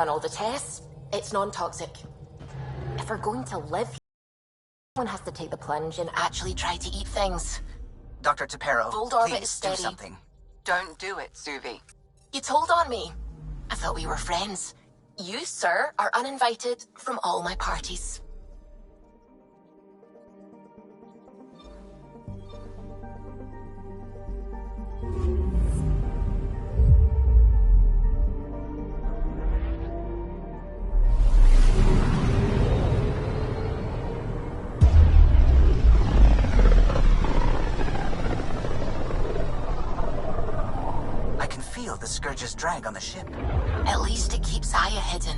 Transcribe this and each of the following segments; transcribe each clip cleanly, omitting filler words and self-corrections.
Done all the tests. It's non-toxic. If we're going to live, one has to take the plunge and actually try to eat things. Dr. Tapero, Fold orbit please is steady. do something. Don't do it, Suvi. You told on me. I thought we were friends. You, sir, are uninvited from all my parties. The Scourge's drag on the ship. At least it keeps Aya hidden.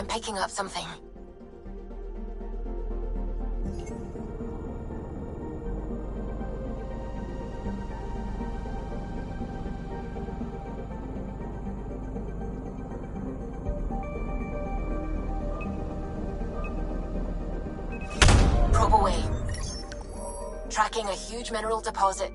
Picking up something. Probe away. Tracking a huge mineral deposit.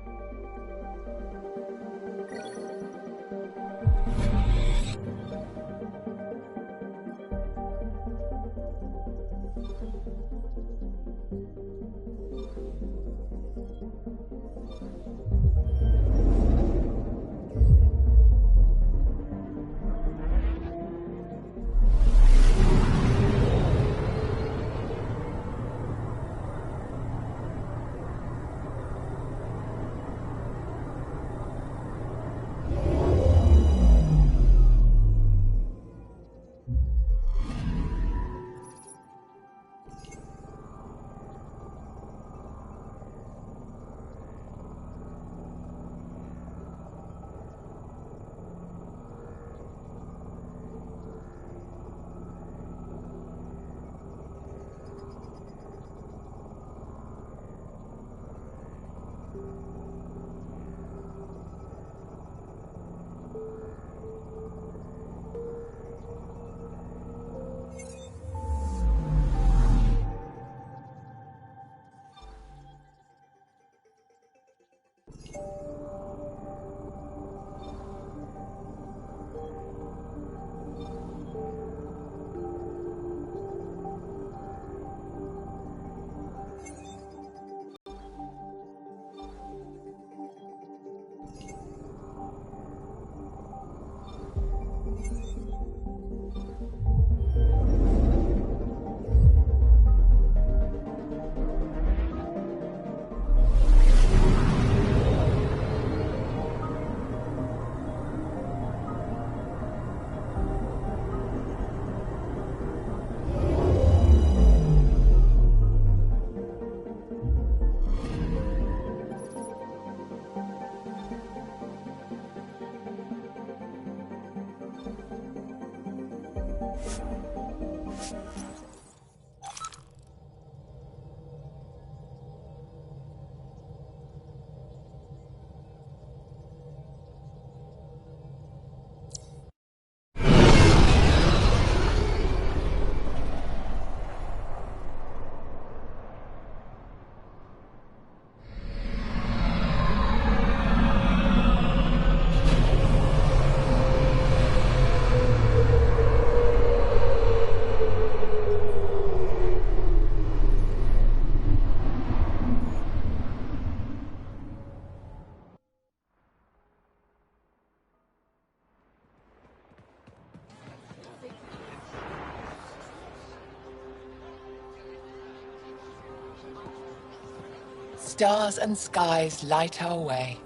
Stars and skies light our way.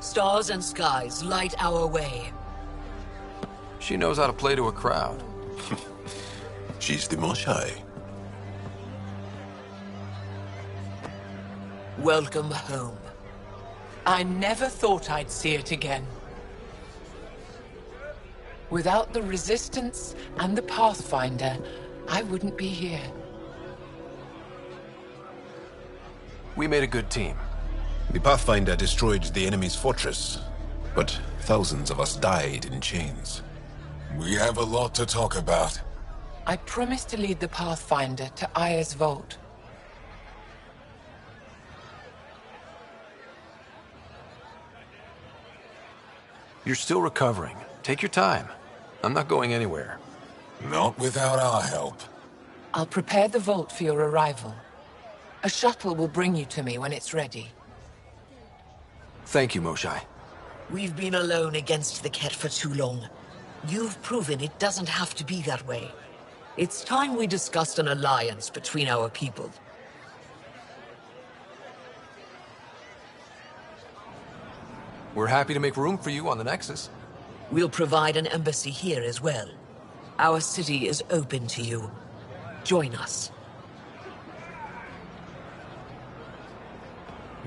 Stars and skies light our way. She knows how to play to a crowd. She's the Most High. Welcome home. I never thought I'd see it again. Without the Resistance and the Pathfinder, I wouldn't be here. We made a good team. The Pathfinder destroyed the enemy's fortress, but thousands of us died in chains. We have a lot to talk about. I promised to lead the Pathfinder to Aya's vault. You're still recovering. Take your time. I'm not going anywhere. Not without our help. I'll prepare the vault for your arrival. A shuttle will bring you to me when it's ready. Thank you, Moshai. We've been alone against the Ket for too long. You've proven it doesn't have to be that way. It's time we discussed an alliance between our people. We're happy to make room for you on the Nexus. We'll provide an embassy here as well. Our city is open to you. Join us.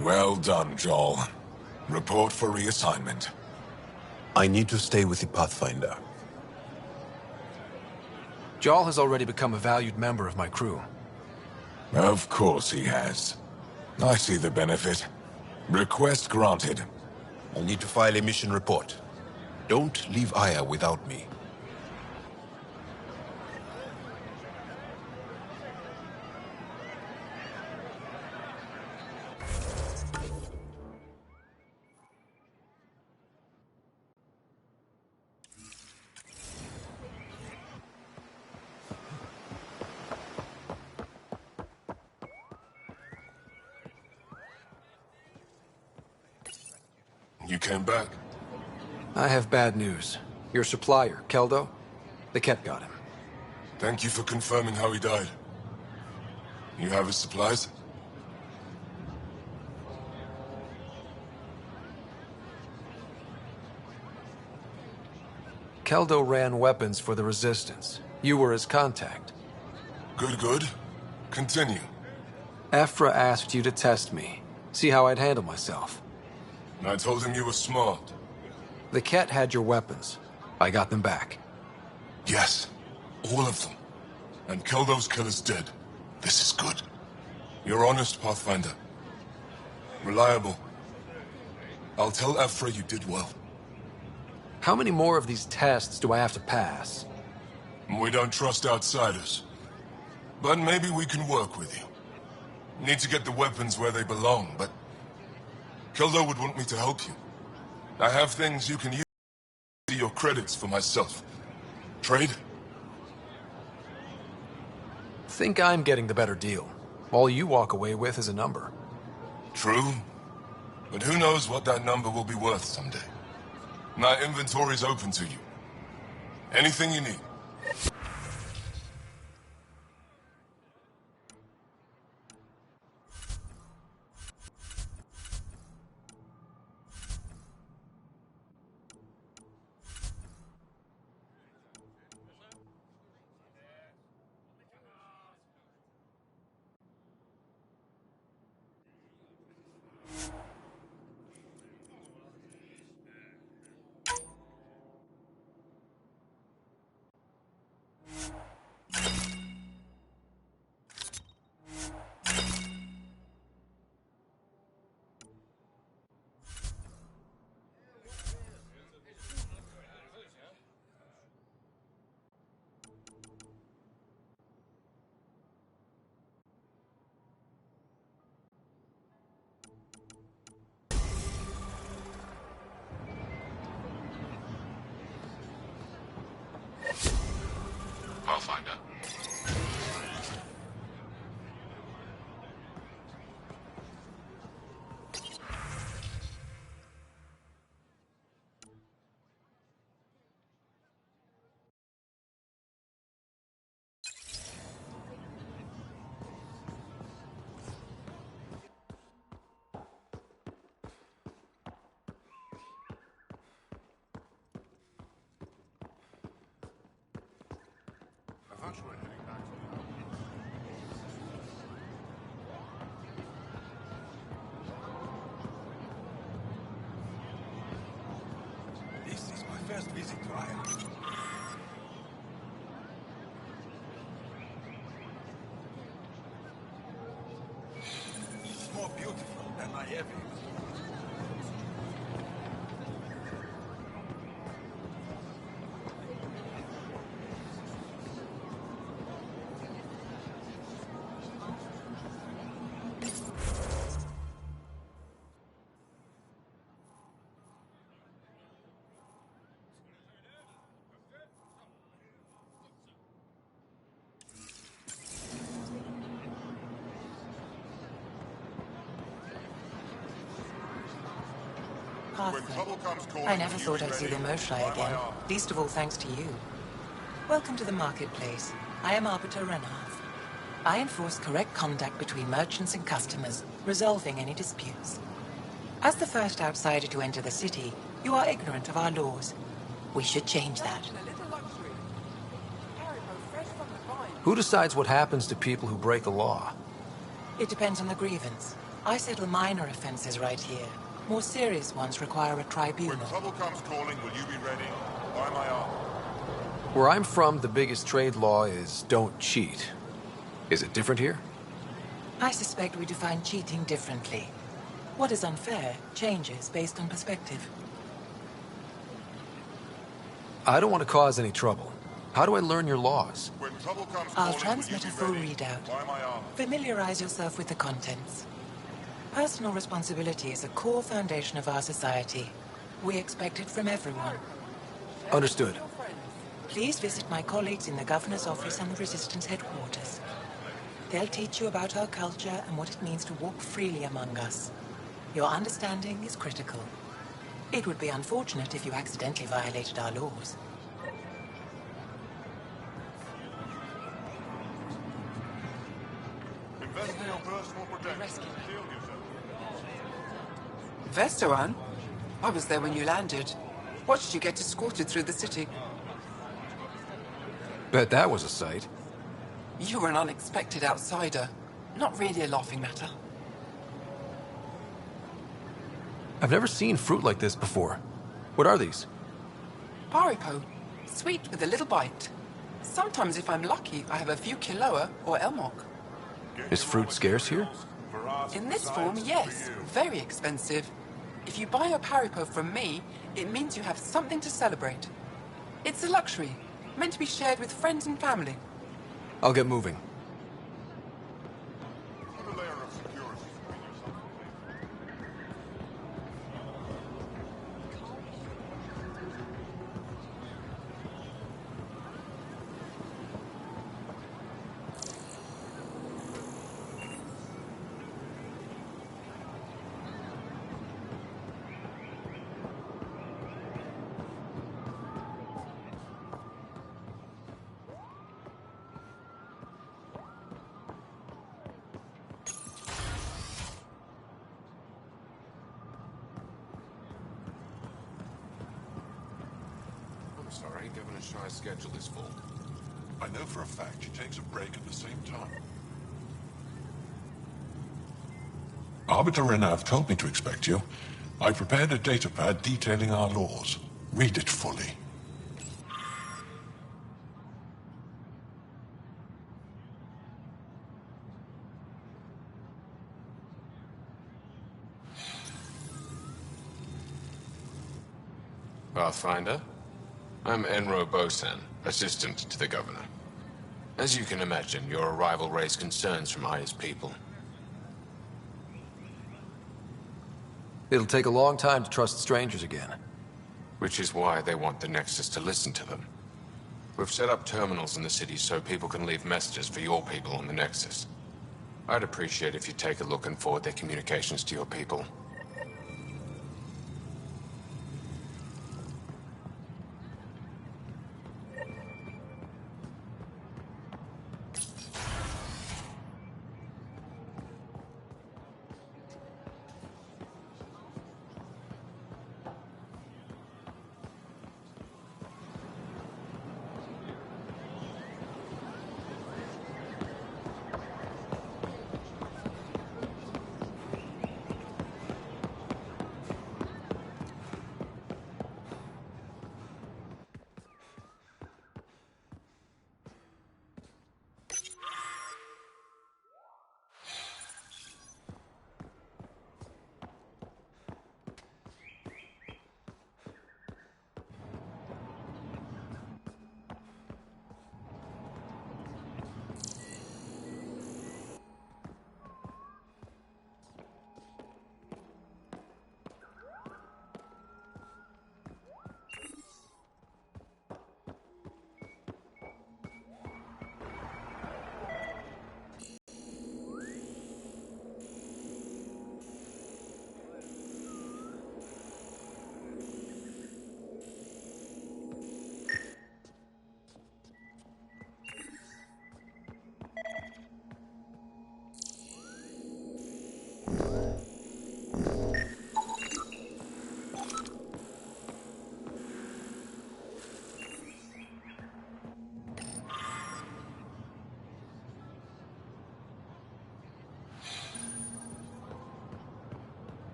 Well done, Joel. Report for reassignment. I need to stay with the Pathfinder. Jarl has already become a valued member of my crew. Of course he has. I see the benefit. Request granted. I'll need to file a mission report. Don't leave Aya without me. You came back? I have bad news. Your supplier, Keldo, the Ket got him. Thank you for confirming how he died. You have his supplies? Keldo ran weapons for the Resistance. You were his contact. Good, good. Continue. Ephra asked you to test me, see how I'd handle myself. I told him you were smart. The Ket had your weapons. I got them back. Yes, all of them. And Keldo's killer's dead. This is good. You're honest, Pathfinder. Reliable. I'll tell Ephra you did well. How many more of these tests do I have to pass? We don't trust outsiders. But maybe we can work with you. Need to get the weapons where they belong, but Keldo would want me to help you. I have things you can use to your credits for myself. Trade? Think I'm getting the better deal. All you walk away with is a number. True. But who knows what that number will be worth someday. My inventory's open to you. Anything you need. Pathfinder. This is my first visit to Aya. I never thought I'd see the Moshlai again, least of all thanks to you. Welcome to the marketplace. I am Arbiter Renath. I enforce correct conduct between merchants and customers, resolving any disputes. As the first outsider to enter the city, you are ignorant of our laws. We should change that. Who decides what happens to people who break the law? It depends on the grievance. I settle minor offenses right here. More serious ones require a tribunal. When trouble comes calling, will you be ready? By my arm. Where I'm from, the biggest trade law is don't cheat. Is it different here? I suspect we define cheating differently. What is unfair changes based on perspective. I don't want to cause any trouble. How do I learn your laws? When trouble comes I'll calling, transmit a will full you be ready? readout. By my arm. Familiarize yourself with the contents. Personal responsibility is a core foundation of our society. We expect it from everyone. Understood. Please visit my colleagues in the Governor's office and the Resistance headquarters. They'll teach you about our culture and what it means to walk freely among us. Your understanding is critical. It would be unfortunate if you accidentally violated our laws. Invest in your personal protection. Shield yourself. Vestoran? I was there when you landed. Watched you get escorted through the city. Bet that was a sight. You were an unexpected outsider. Not really a laughing matter. I've never seen fruit like this before. What are these? Paripo. Sweet with a little bite. Sometimes if I'm lucky, I have a few kiloa or elmok. Is fruit scarce here? In this form, yes. Very expensive. If you buy a paripo from me, it means you have something to celebrate. It's a luxury, meant to be shared with friends and family. I'll get moving. Put a layer of security between yourself and me. I'm sorry, Governor Shy's schedule is full. I know for a fact she takes a break at the same time. Arbiter Renav told me to expect you. I prepared a datapad detailing our laws. Read it fully. Pathfinder? I'm Enro Bosan, assistant to the governor. As you can imagine, your arrival raised concerns from Aya's people. It'll take a long time to trust strangers again. Which is why they want the Nexus to listen to them. We've set up terminals in the city so people can leave messages for your people on the Nexus. I'd appreciate if you take a look and forward their communications to your people.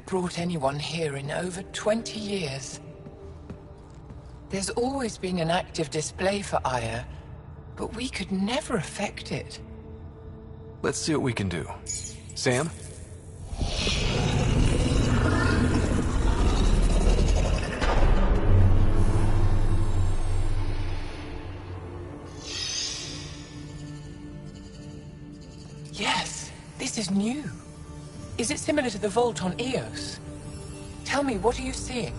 brought anyone here in over 20 years. There's always been an active display for Aya, but we could never affect it. Let's see what we can do. Sam? Yes, this is new. Is it similar to the vault on Eos? Tell me, what are you seeing?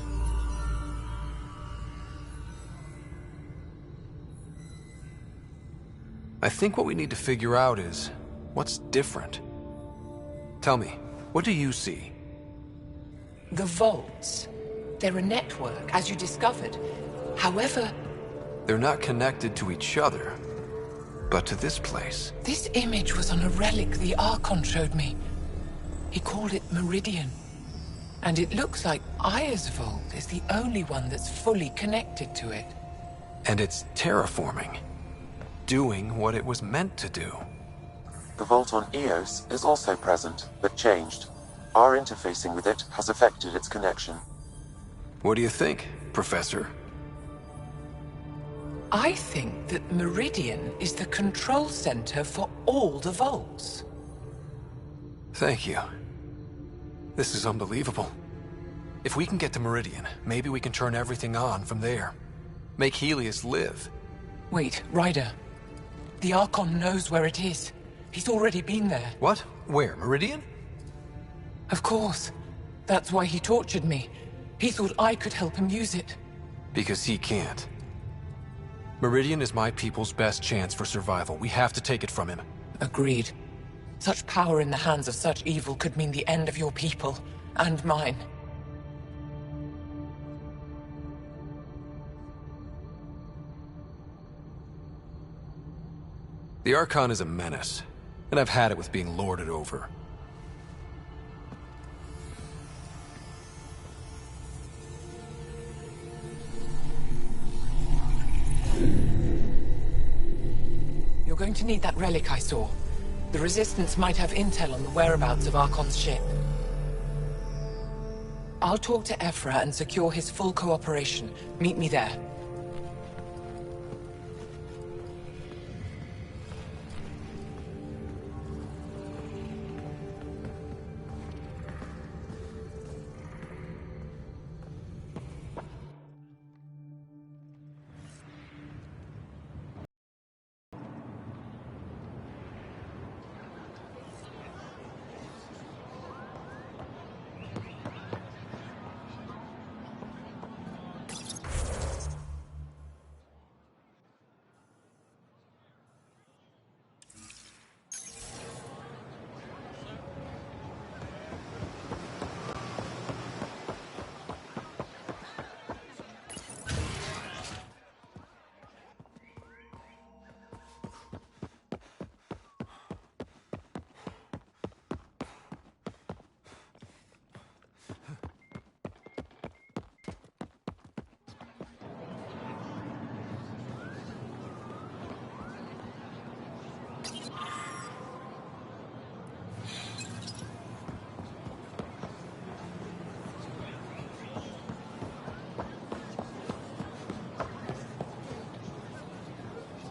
I think what we need to figure out is what's different. Tell me, what do you see? The vaults. They're a network, as you discovered. However, They're not connected to each other, but to this place. this image was on a relic the Archon showed me. He called it Meridian. And it looks like Aya's vault is the only one that's fully connected to it. And it's terraforming. Doing what it was meant to do. The vault on Eos is also present, but changed. Our interfacing with it has affected its connection. What do you think, Professor? I think that Meridian is the control center for all the vaults. Thank you. This is unbelievable. If we can get to Meridian, maybe we can turn everything on from there. Make Helios live. Wait, Ryder. The Archon knows where it is. He's already been there. What? Where? Meridian? Of course. That's why he tortured me. He thought I could help him use it. Because he can't. Meridian is my people's best chance for survival. We have to take it from him. Agreed. Such power in the hands of such evil could mean the end of your people, and mine. The Archon is a menace, and I've had it with being lorded over. You're going to need that relic I saw. The Resistance might have intel on the whereabouts of Archon's ship. I'll talk to Ephra and secure his full cooperation. Meet me there.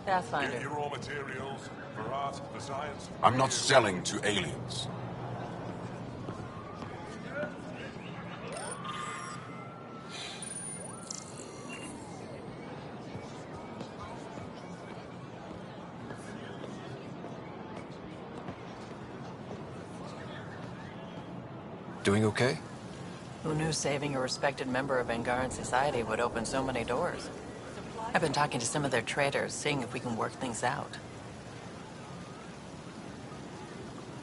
Get your raw materials for art, for science. I'm not selling to aliens. Doing okay? Who knew saving a respected member of Angaran society would open so many doors? I've been talking to some of their traders, seeing if we can work things out.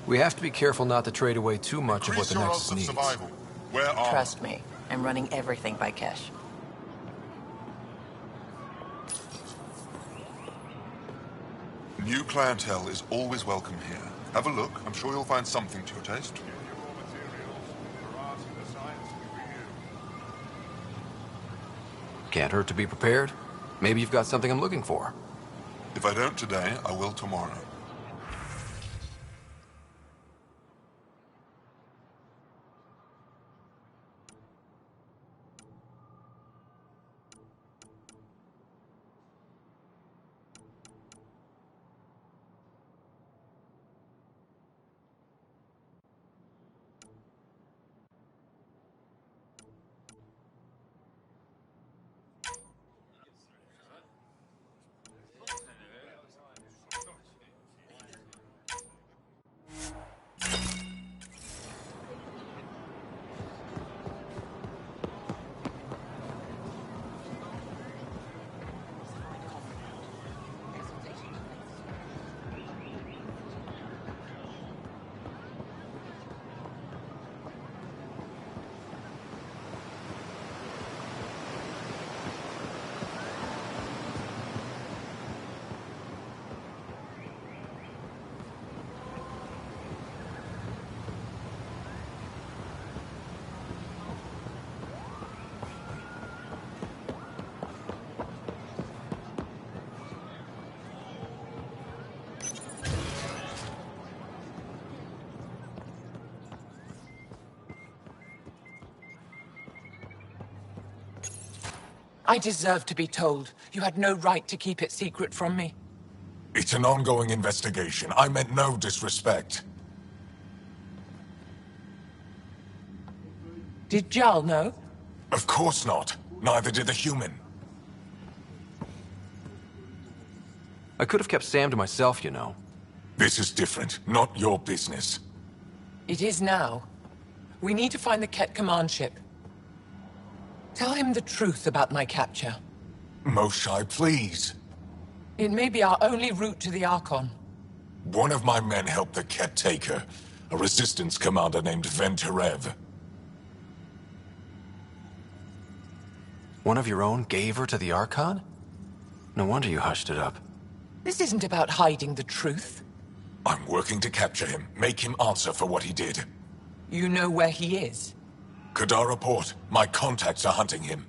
We have to be careful not to trade away too much of what the Nexus needs. Survival. Where are Trust me, I'm running everything by Kesh. New clientele is always welcome here. Have a look. I'm sure you'll find something to your taste. Can't hurt to be prepared. Maybe you've got something I'm looking for. If I don't today, I will tomorrow. I deserve to be told. You had no right to keep it secret from me. It's an ongoing investigation. I meant no disrespect. Did Jarl know? Of course not. Neither did the human. I could have kept Sam to myself, you know. This is different. Not your business. It is now. We need to find the Ket command ship. Tell him the truth about my capture. Moshai, please. It may be our only route to the Archon. One of my men helped the Ket take her. A resistance commander named Venturev. One of your own gave her to the Archon? No wonder you hushed it up. This isn't about hiding the truth. I'm working to capture him, make him answer for what he did. You know where he is? Kadara Port. My contacts are hunting him.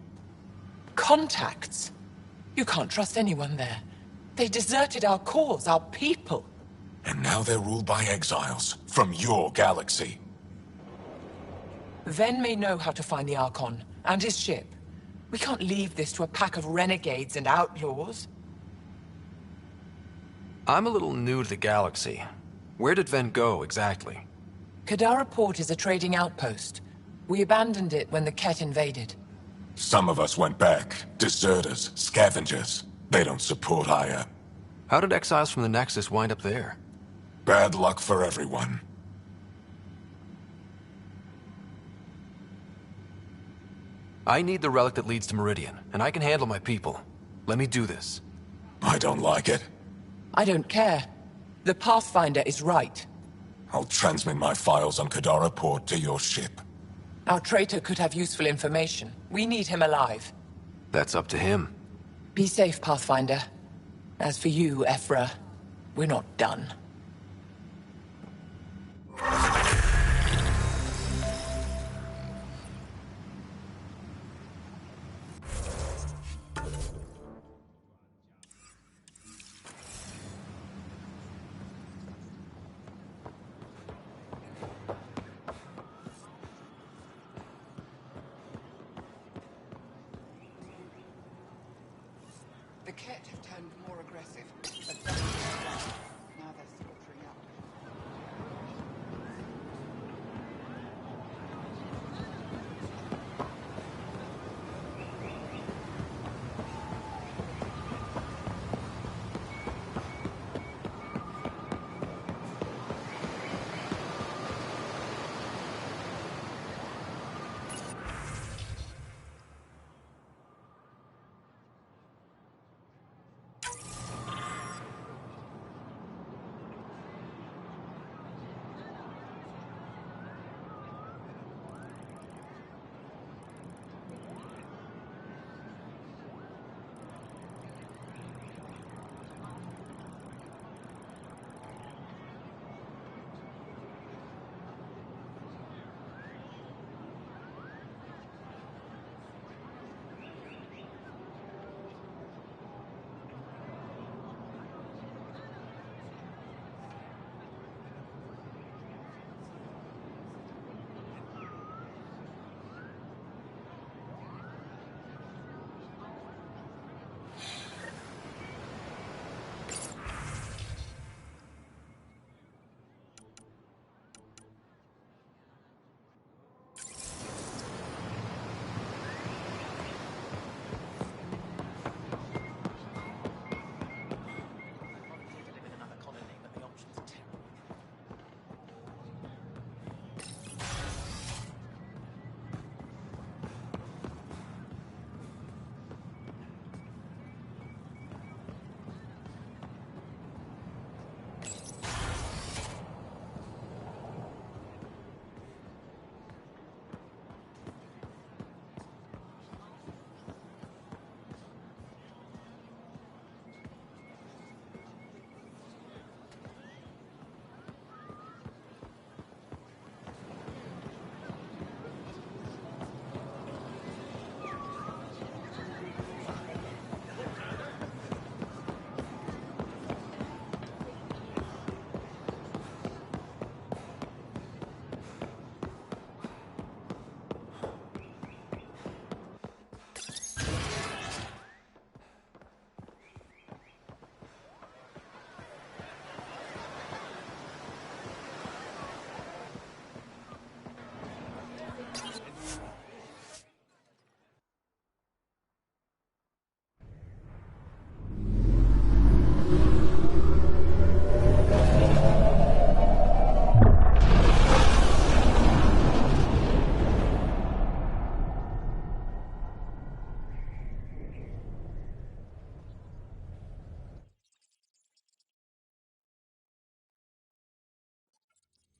Contacts? You can't trust anyone there. They deserted our cause, our people. And now they're ruled by exiles from your galaxy. Ven may know how to find the Archon and his ship. We can't leave this to a pack of renegades and outlaws. I'm a little new to the galaxy. Where did Ven go, exactly? Kadara Port is a trading outpost. We abandoned it when the Ket invaded. Some of us went back. Deserters, scavengers. They don't support Aya. How did exiles from the Nexus wind up there? Bad luck for everyone. I need the relic that leads to Meridian, and I can handle my people. Let me do this. I don't like it. I don't care. The Pathfinder is right. I'll transmit my files on Kadara Port to your ship. Our traitor could have useful information. We need him alive. That's up to him. Be safe, Pathfinder. As for you, Ephra, we're not done. The Ket have turned more aggressive. But now they're slaughtering out.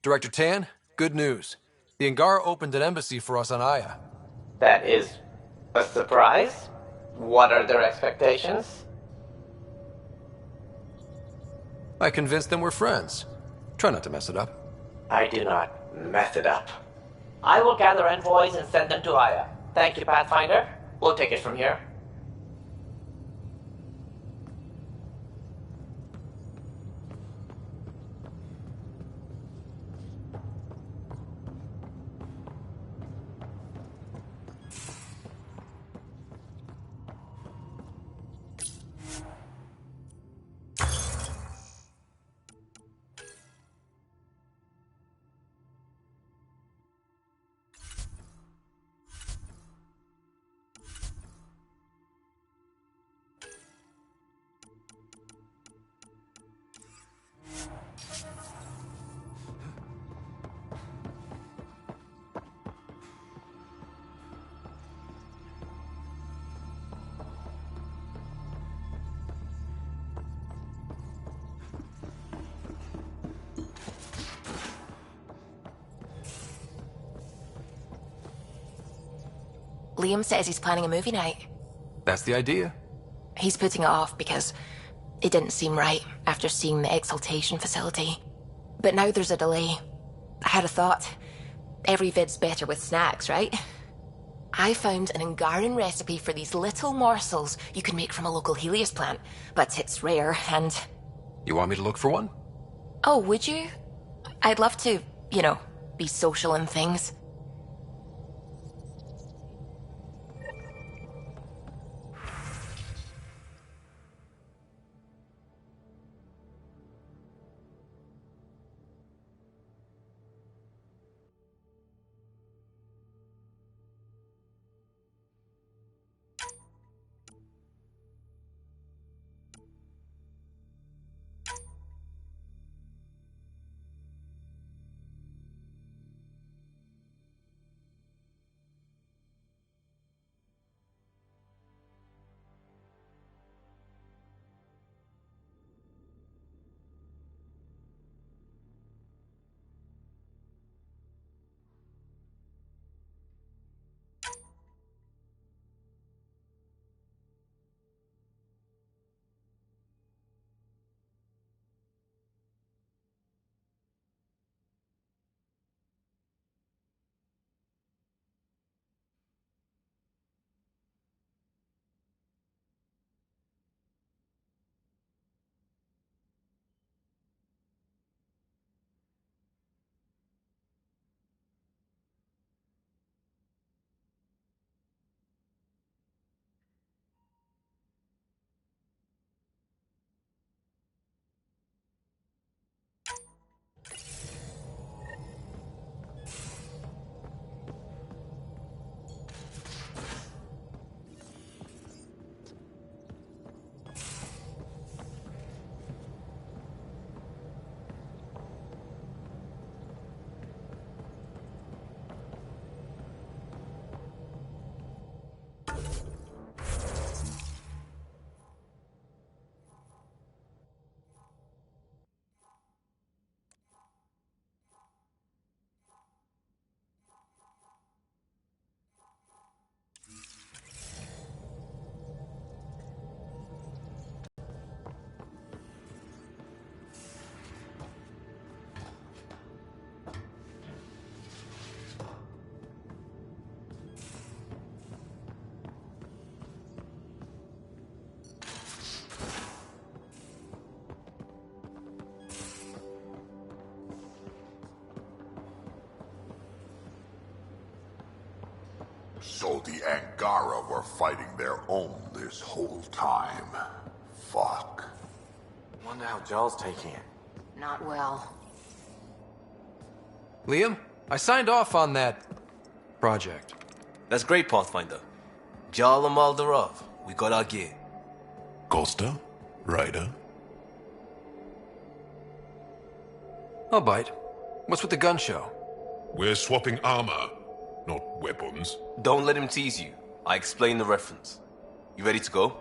Director Tan, good news. The Angara opened an embassy for us on Aya. That is a surprise? What are their expectations? I convinced them we're friends. Try not to mess it up. I do not mess it up. I will gather envoys and send them to Aya. Thank you, Pathfinder. We'll take it from here. Liam says he's planning a movie night. That's the idea. He's putting it off because it didn't seem right after seeing the exaltation facility. But now there's a delay. I had a thought. Every vid's better with snacks, right? I found an Angaran recipe for these little morsels you can make from a local Helios plant, but it's rare and... You want me to look for one? Oh, would you? I'd love to, you know, be social and things. So the Angara were fighting their own this whole time. Fuck. Wonder how Jarl's taking it. Not well. Liam, I signed off on that project. That's great, Pathfinder. Jarl and Maldarov, we got our gear. Costa? Ryder? I'll bite. What's with the gun show? We're swapping armor, not weapons. Don't let him tease you. I explained the reference. You ready to go?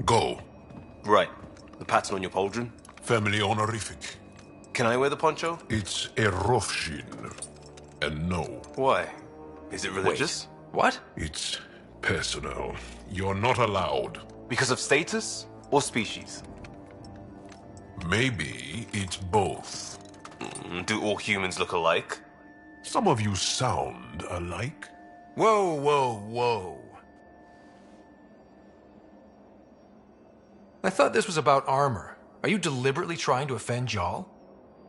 Go. Right. The pattern on your pauldron? Family honorific. Can I wear the poncho? It's a Rofshin. And no. Why? Is it religious? What? It's personal. You're not allowed. Because of status or species? Maybe it's both. Do all humans look alike? Some of you sound alike. Whoa, whoa, whoa. I thought this was about armor. Are you deliberately trying to offend Jarl?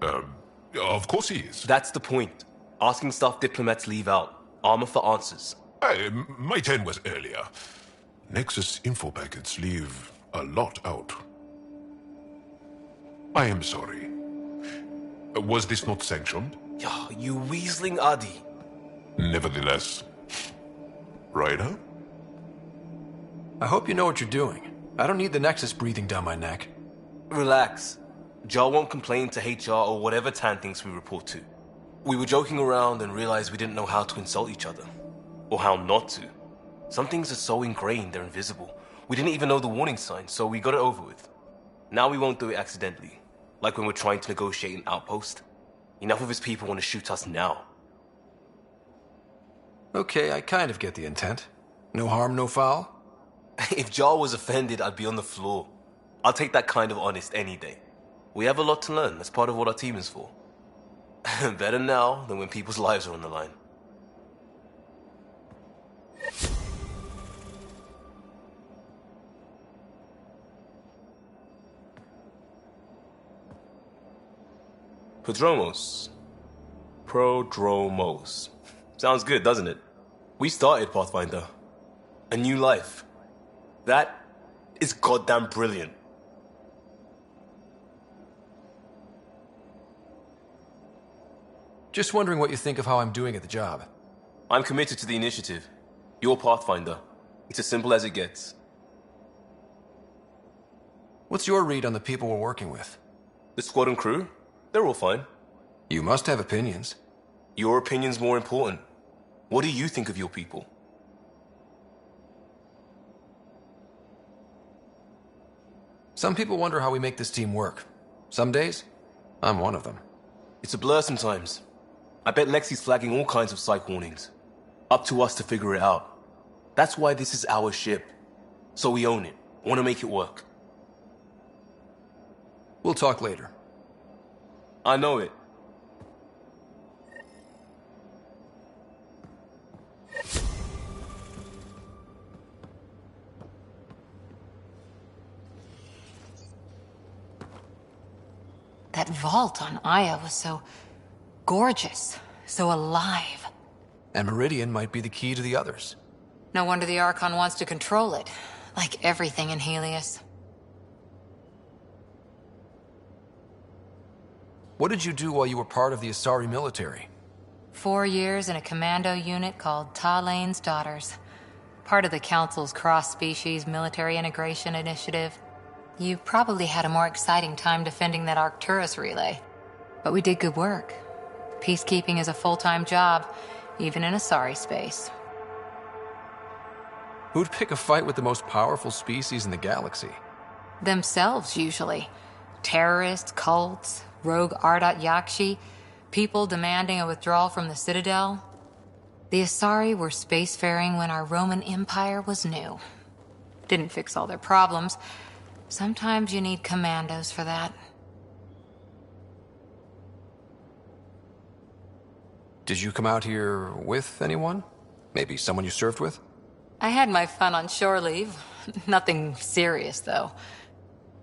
Of course he is. That's the point. Asking stuff diplomats leave out. Armor for answers. My turn was earlier. Nexus info packets leave a lot out. I am sorry. Was this not sanctioned? You weaseling Adi. Nevertheless. Ryder? I hope you know what you're doing. I don't need the Nexus breathing down my neck. Relax. Jar won't complain to HR or whatever Tan thinks we report to. We were joking around and realized we didn't know how to insult each other. Or how not to. Some things are so ingrained they're invisible. We didn't even know the warning sign, so we got it over with. Now we won't do it accidentally. Like when we're trying to negotiate an outpost. Enough of his people want to shoot us now. Okay, I kind of get the intent. No harm, no foul? If Jar was offended, I'd be on the floor. I'll take that kind of honest any day. We have a lot to learn. That's part of what our team is for. Better now than when people's lives are on the line. Prodromos. Sounds good, doesn't it? We started Pathfinder. A new life. That is goddamn brilliant. Just wondering what you think of how I'm doing at the job. I'm committed to the initiative. You're Pathfinder. It's as simple as it gets. What's your read on the people we're working with? The squad and crew? They're all fine. You must have opinions. Your opinion's more important. What do you think of your people? Some people wonder how we make this team work. Some days, I'm one of them. It's a blur sometimes. I bet Lexi's flagging all kinds of psych warnings. Up to us to figure it out. That's why this is our ship. So we own it. Want to make it work. We'll talk later. I know it. That vault on Aya was so gorgeous, so alive. And Meridian might be the key to the others. No wonder the Archon wants to control it, like everything in Helios. What did you do while you were part of the Asari military? 4 years in a commando unit called Talane's Daughters. Part of the Council's cross-species military integration initiative. You probably had a more exciting time defending that Arcturus relay. But we did good work. Peacekeeping is a full-time job, even in Asari space. Who'd pick a fight with the most powerful species in the galaxy? Themselves, usually. Terrorists, cults, rogue Ardat Yakshi, people demanding a withdrawal from the Citadel. The Asari were spacefaring when our Roman Empire was new. Didn't fix all their problems. Sometimes you need commandos for that. Did you come out here with anyone? Maybe someone you served with? I had my fun on shore leave. Nothing serious, though.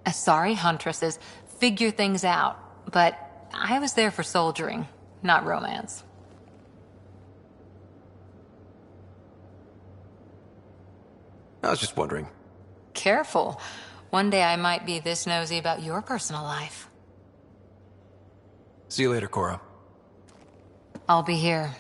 Asari huntresses figure things out, but I was there for soldiering, not romance. I was just wondering. Careful. One day I might be this nosy about your personal life. See you later, Cora. I'll be here.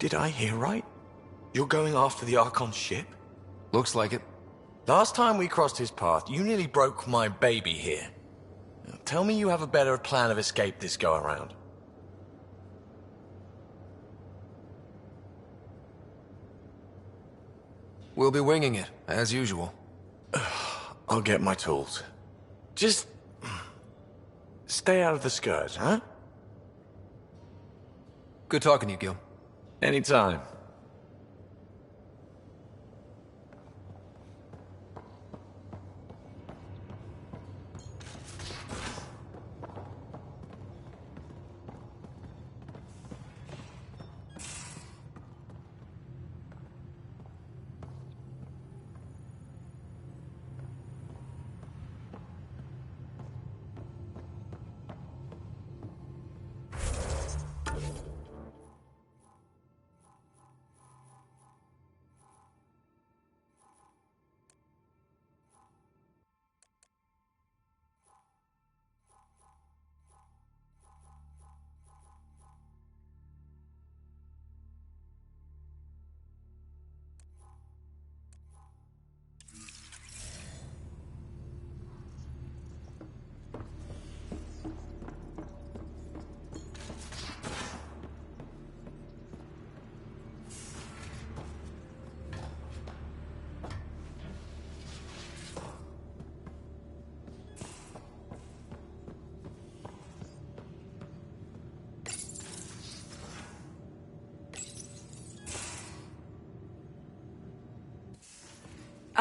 Did I hear right? You're going after the Archon's ship? Looks like it. Last time we crossed his path, you nearly broke my baby here. Now, tell me you have a better plan of escape this go-around. We'll be winging it, as usual. I'll get my tools. Just stay out of the skirt, huh? Good talking to you, Gil. Anytime.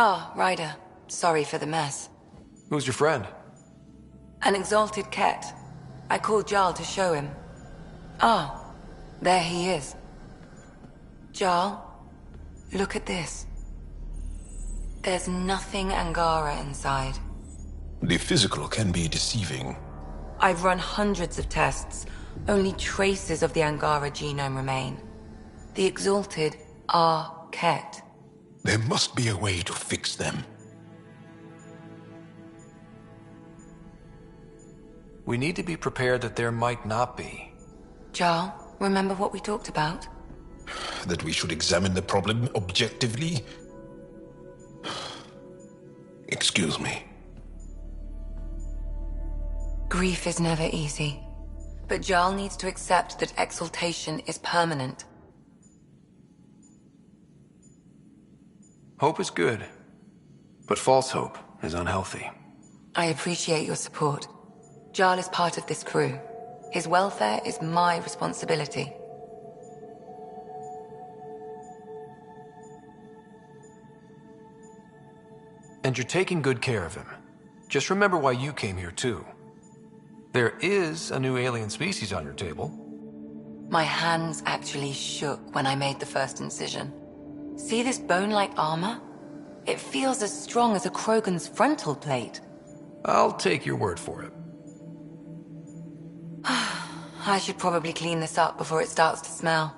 Ah, Ryder. Sorry for the mess. Who's your friend? An exalted cat. I called Jarl to show him. Ah, there he is. Jarl, look at this. There's nothing Angara inside. The physical can be deceiving. I've run hundreds of tests. Only traces of the Angara genome remain. The exalted are Ket. There must be a way to fix them. We need to be prepared that there might not be. Jarl, remember what we talked about? That we should examine the problem objectively? Excuse me. Grief is never easy. But Jarl needs to accept that exaltation is permanent. Hope is good, but false hope is unhealthy. I appreciate your support. Jarl is part of this crew. His welfare is my responsibility. And you're taking good care of him. Just remember why you came here, too. There is a new alien species on your table. My hands actually shook when I made the first incision. See this bone-like armor? It feels as strong as a Krogan's frontal plate. I'll take your word for it. I should probably clean this up before it starts to smell.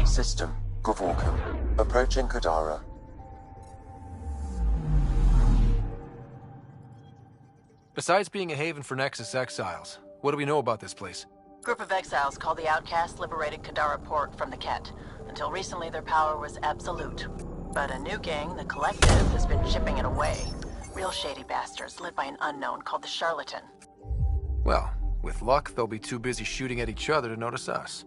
System, Govorkum. Approaching Kadara. Besides being a haven for Nexus exiles, what do we know about this place? Group of exiles called the Outcasts liberated Kadara port from the Ket. Until recently, their power was absolute. But a new gang, the Collective, has been chipping it away. Real shady bastards led by an unknown called the Charlatan. Well, with luck, they'll be too busy shooting at each other to notice us.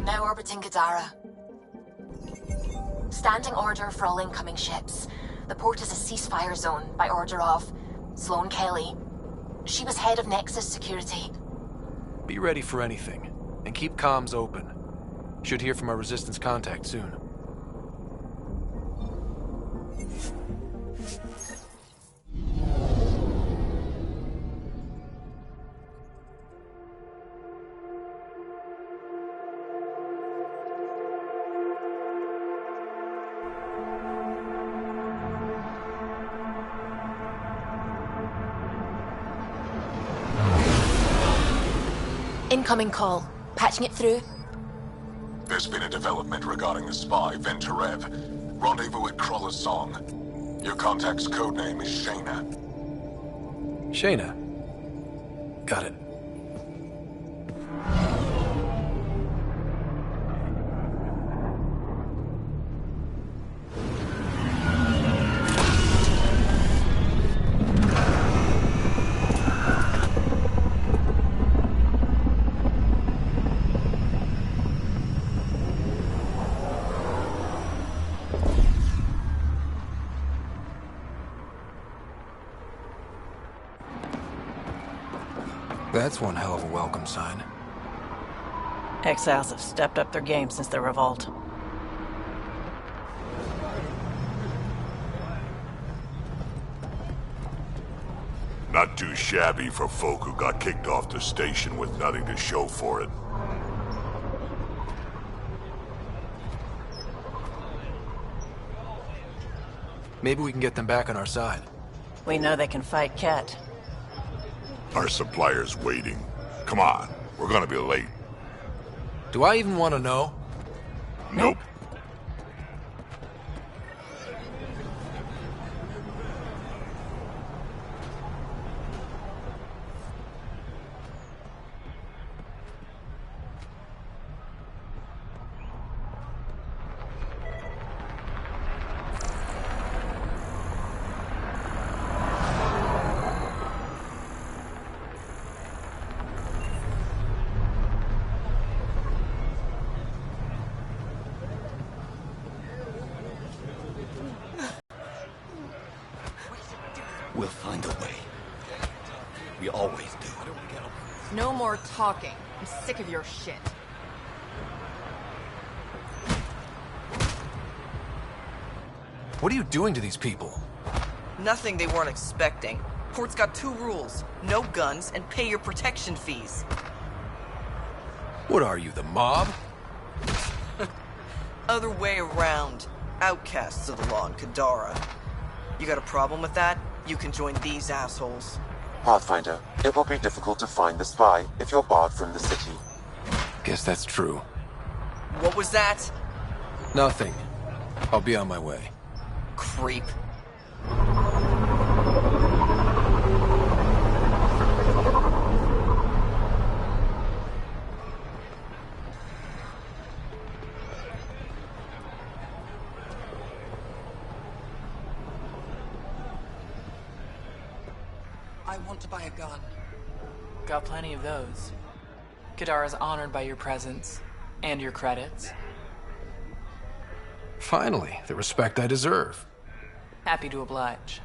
Now orbiting Gadara. Standing order for all incoming ships. The port is a ceasefire zone by order of Sloane Kelly. She was head of Nexus security. Be ready for anything, and keep comms open. Should hear from our Resistance contact soon. Incoming call. Patching it through. There's been a development regarding the spy, Venturev. Rendezvous at Kroller's Song. Your contact's codename is Shayna. Shayna. Got it. That's one hell of a welcome sign. Exiles have stepped up their game since the revolt. Not too shabby for folk who got kicked off the station with nothing to show for it. Maybe we can get them back on our side. We know they can fight Ket. Our supplier's waiting. Come on, we're gonna be late. Do I even want to know? Nope. We'll find a way. We always do. No more talking. I'm sick of your shit. What are you doing to these people? Nothing they weren't expecting. Port's got 2 rules. No guns, and pay your protection fees. What are you, the mob? Other way around. Outcasts of the law in Kadara. You got a problem with that? You can join these assholes. Pathfinder, it will be difficult to find the spy if you're barred from the city. Guess that's true. What was that? Nothing. I'll be on my way. Creep. I want to buy a gun. Got plenty of those. Kadara's honored by your presence and your credits. Finally, the respect I deserve. Happy to oblige.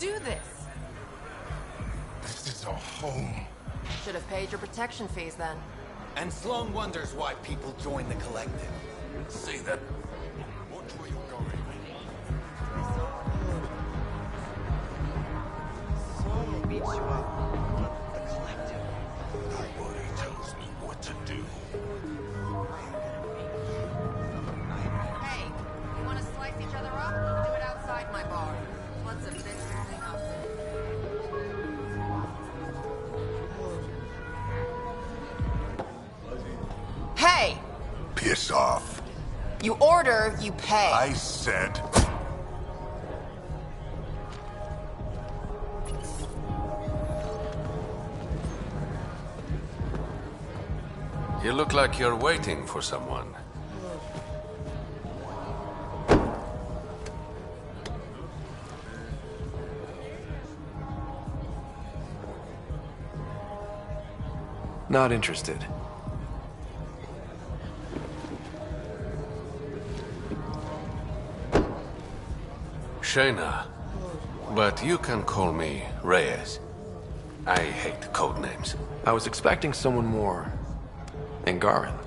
do this. This is our home. Should have paid your protection fees then. And Sloan wonders why people join the collective. See that? Watch where you're going. Sloan beats you up. The collective. Nobody tells me what to do. Hey, you want to slice each other up? Do it outside my bar. Let's a bitch hang up. Hey! Piss off. You order, you pay. I said... You look like you're waiting for someone. Not interested. Shayna, but you can call me Reyes. I hate code names. I was expecting someone more... Angaran.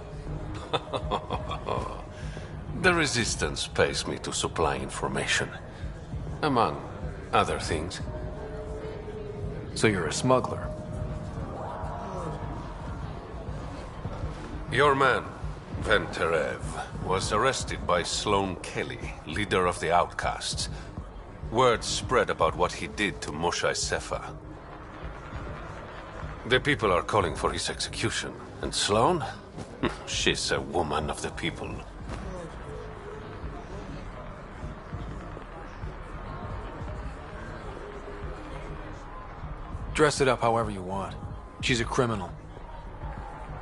The Resistance pays me to supply information. Among other things. So you're a smuggler? Your man, Venterev, was arrested by Sloan Kelly, leader of the Outcasts. Word spread about what he did to Moshae Sefa. The people are calling for his execution. And Sloan? She's a woman of the people. Dress it up however you want. She's a criminal.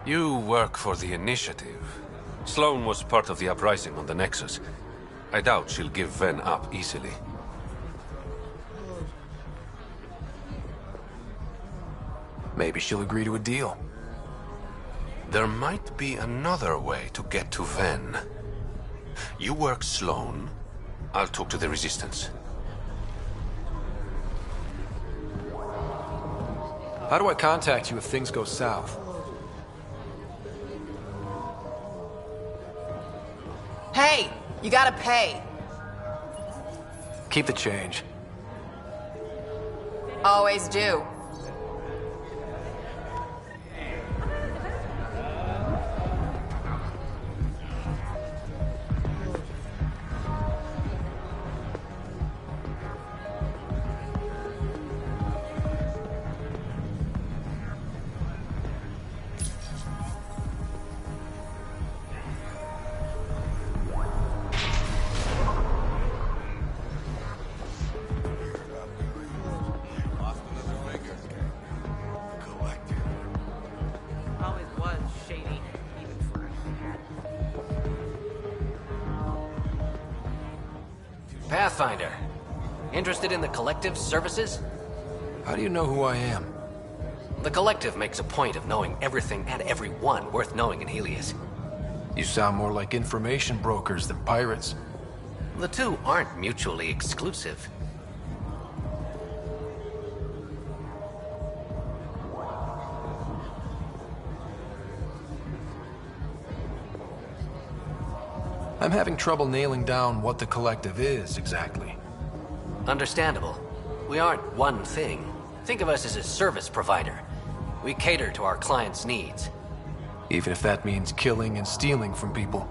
You work for the Initiative. Sloan was part of the uprising on the Nexus. I doubt she'll give Ven up easily. Maybe she'll agree to a deal. There might be another way to get to Ven. You work Sloan. I'll talk to the Resistance. How do I contact you if things go south? Hey, you gotta pay. Keep the change. Always do. Pathfinder. Interested in the Collective's services? How do you know who I am? The Collective makes a point of knowing everything and everyone worth knowing in Helios. You sound more like information brokers than pirates. The two aren't mutually exclusive. I'm having trouble nailing down what the Collective is, exactly. Understandable. We aren't one thing. Think of us as a service provider. We cater to our clients' needs. Even if that means killing and stealing from people.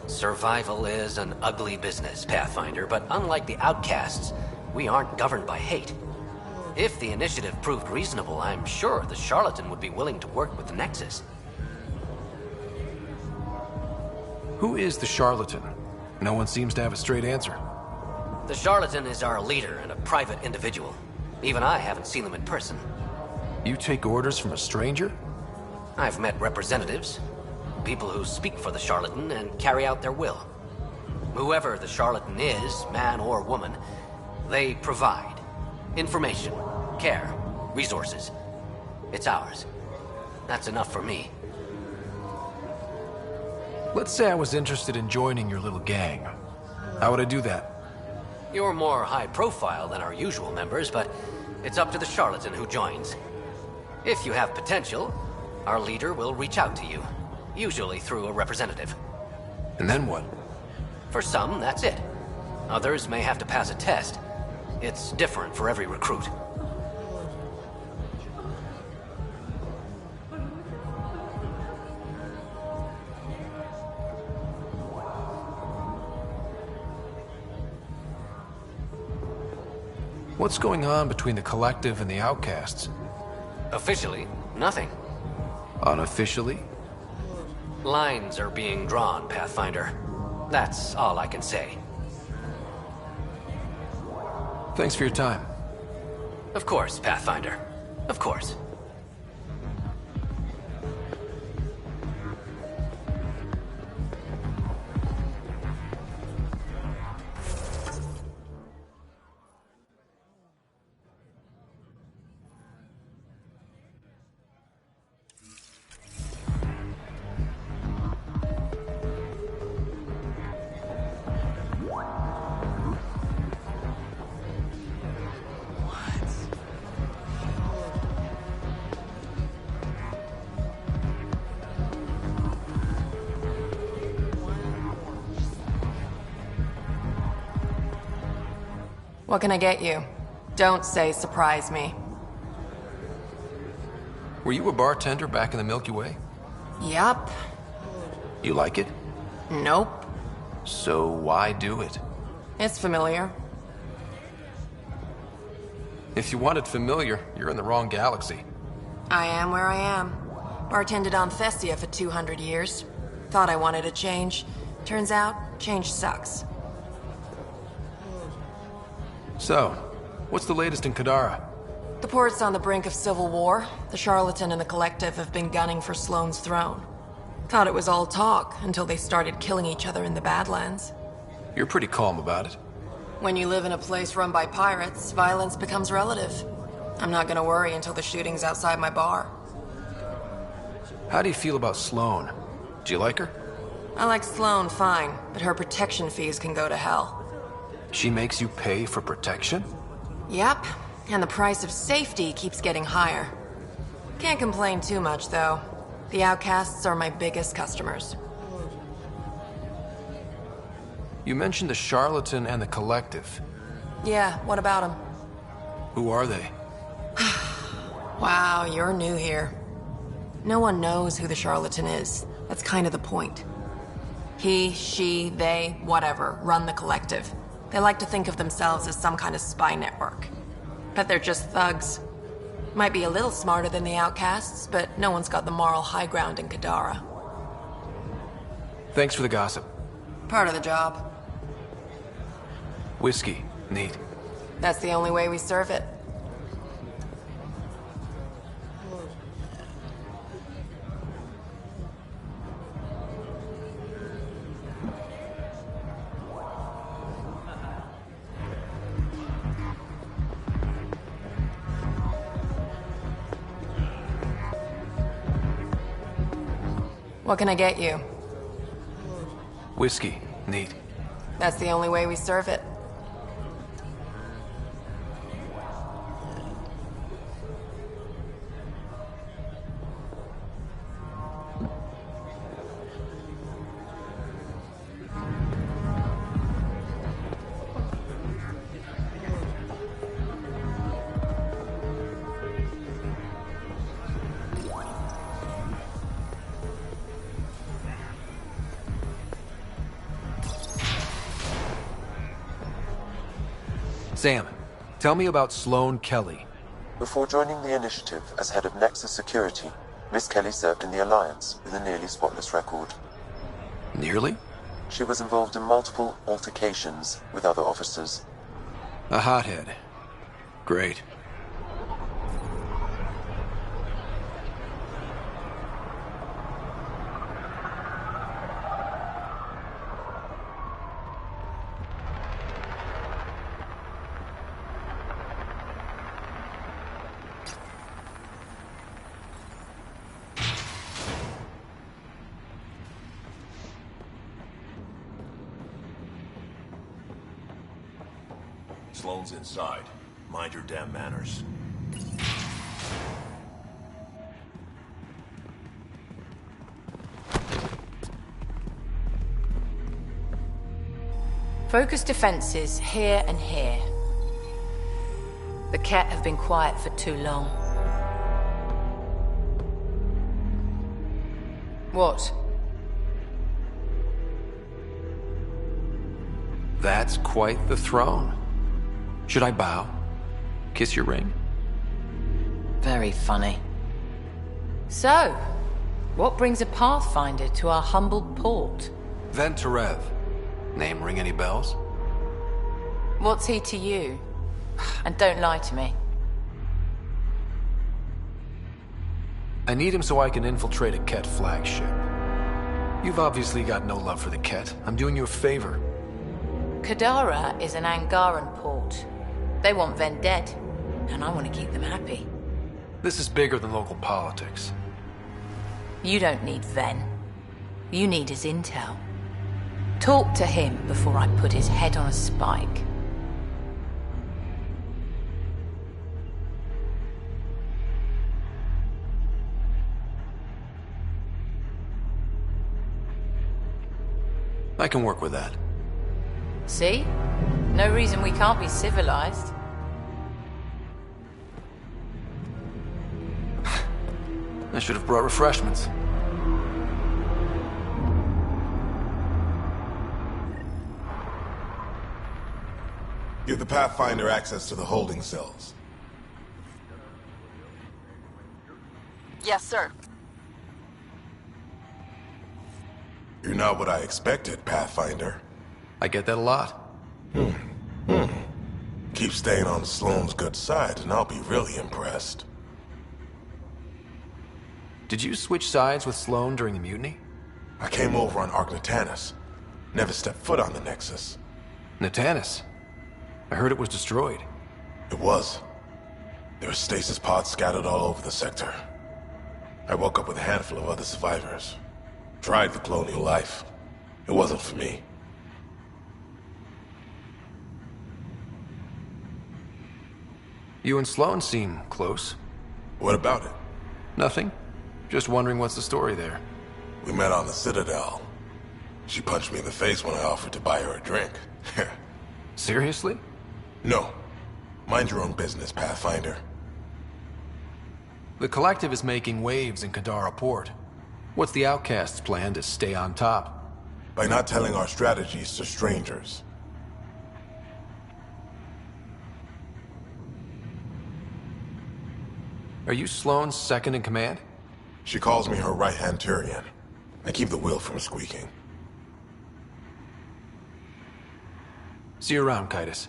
Survival is an ugly business, Pathfinder, but unlike the Outcasts, we aren't governed by hate. If the initiative proved reasonable, I'm sure the Charlatan would be willing to work with the Nexus. Who is the Charlatan? No one seems to have a straight answer. The Charlatan is our leader and a private individual. Even I haven't seen them in person. You take orders from a stranger? I've met representatives. People who speak for the Charlatan and carry out their will. Whoever the Charlatan is, man or woman, they provide information, care, resources. It's ours. That's enough for me. Let's say I was interested in joining your little gang. How would I do that? You're more high profile than our usual members, but it's up to the charlatan who joins. If you have potential, our leader will reach out to you, usually through a representative. And then what? For some, that's it. Others may have to pass a test. It's different for every recruit. What's going on between the Collective and the Outcasts? Officially, nothing. Unofficially? Lines are being drawn, Pathfinder. That's all I can say. Thanks for your time. Of course, Pathfinder. Of course. What can I get you? Don't say surprise me. Were you a bartender back in the Milky Way? Yup. You like it? Nope. So why do it? It's familiar. If you wanted familiar, you're in the wrong galaxy. I am where I am. Bartended on Thessia for 200 years. Thought I wanted a change. Turns out, change sucks. So, what's the latest in Kadara? The port's on the brink of civil war. The Charlatan and the Collective have been gunning for Sloane's throne. Thought it was all talk until they started killing each other in the Badlands. You're pretty calm about it. When you live in a place run by pirates, violence becomes relative. I'm not gonna worry until the shooting's outside my bar. How do you feel about Sloane? Do you like her? I like Sloane fine, but her protection fees can go to hell. She makes you pay for protection? Yep, and the price of safety keeps getting higher. Can't complain too much, though. The Outcasts are my biggest customers. You mentioned the Charlatan and the Collective. Yeah, what about them? Who are they? Wow, you're new here. No one knows who the Charlatan is. That's kind of the point. He, she, they, whatever, run the Collective. They like to think of themselves as some kind of spy network. But they're just thugs. Might be a little smarter than the Outcasts, but no one's got the moral high ground in Kadara. Thanks for the gossip. Part of the job. Whiskey. Neat. That's the only way we serve it. What can I get you? Whiskey. Neat. That's the only way we serve it. Sam, tell me about Sloane Kelly. Before joining the initiative as head of Nexus Security, Miss Kelly served in the Alliance with a nearly spotless record. Nearly? She was involved in multiple altercations with other officers. A hothead. Great. Sloane's inside. Mind your damn manners. Focus defenses here and here. The Ket have been quiet for too long. What? That's quite the throne. Should I bow? Kiss your ring? Very funny. So, what brings a Pathfinder to our humble port? Venterev. Name ring any bells? What's he to you? And don't lie to me. I need him so I can infiltrate a Ket flagship. You've obviously got no love for the Ket. I'm doing you a favor. Kadara is an Angaran port. They want Ven dead, and I want to keep them happy. This is bigger than local politics. You don't need Ven. You need his intel. Talk to him before I put his head on a spike. I can work with that. See? No reason we can't be civilized. I should have brought refreshments. Give the Pathfinder access to the holding cells. Yes, sir. You're not what I expected, Pathfinder. I get that a lot. Keep staying on Sloane's good side, and I'll be really impressed. Did you switch sides with Sloane during the mutiny? I came over on Argnatanus. Never stepped foot on the Nexus. Natanus? I heard it was destroyed. It was. There were stasis pods scattered all over the sector. I woke up with a handful of other survivors. Tried the colonial life. It wasn't for me. You and Sloane seem close. What about it? Nothing. Just wondering what's the story there. We met on the Citadel. She punched me in the face when I offered to buy her a drink. Seriously? No. Mind your own business, Pathfinder. The Collective is making waves in Kadara Port. What's the Outcast's plan to stay on top? By not telling our strategies to strangers. Are you Sloane's second in command? She calls me her right-hand Turian. I keep the wheel from squeaking. See you around, Kitus.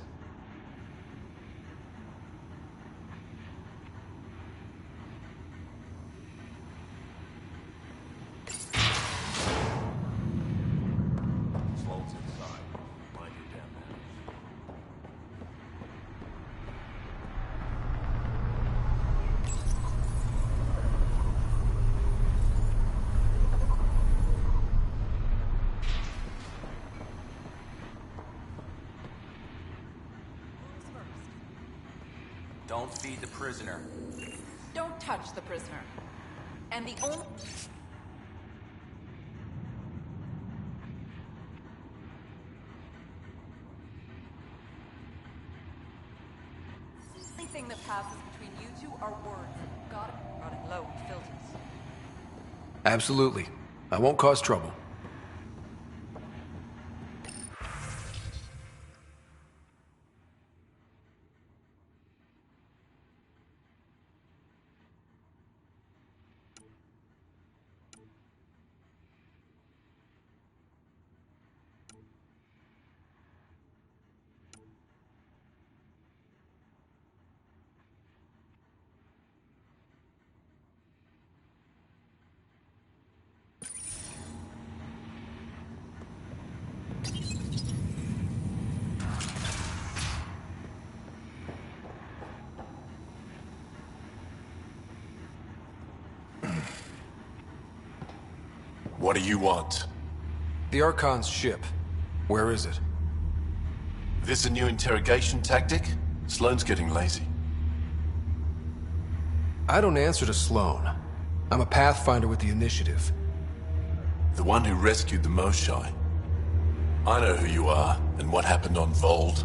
Don't feed the prisoner. Don't touch the prisoner. And the only thing that passes between you two are words. Got it? Running low on filters. Absolutely. I won't cause trouble. What do you want? The Archon's ship. Where is it? This a new interrogation tactic? Sloane's getting lazy. I don't answer to Sloane. I'm a Pathfinder with the initiative. The one who rescued the Moshai. I know who you are, and what happened on Vold.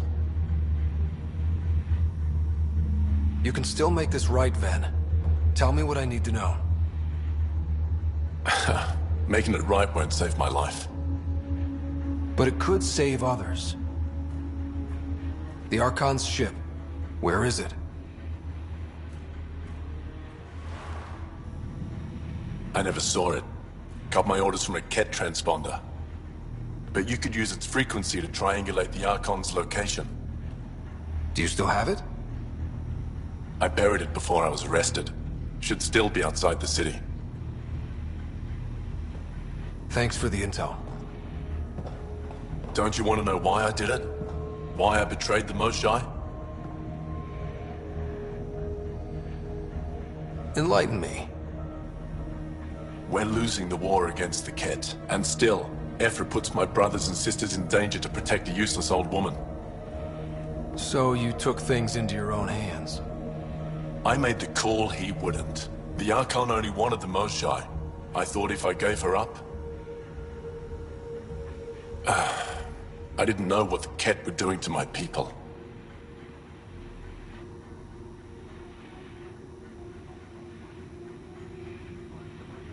You can still make this right, Ven. Tell me what I need to know. Making it right won't save my life. But it could save others. The Archon's ship. Where is it? I never saw it. Got my orders from a Ket transponder. But you could use its frequency to triangulate the Archon's location. Do you still have it? I buried it before I was arrested. Should still be outside the city. Thanks for the intel. Don't you want to know why I did it? Why I betrayed the Moshai? Enlighten me. We're losing the war against the Ket, and still, Ephra puts my brothers and sisters in danger to protect a useless old woman. So you took things into your own hands? I made the call he wouldn't. The Archon only wanted the Moshai. I thought if I gave her up... I didn't know what the Ket were doing to my people.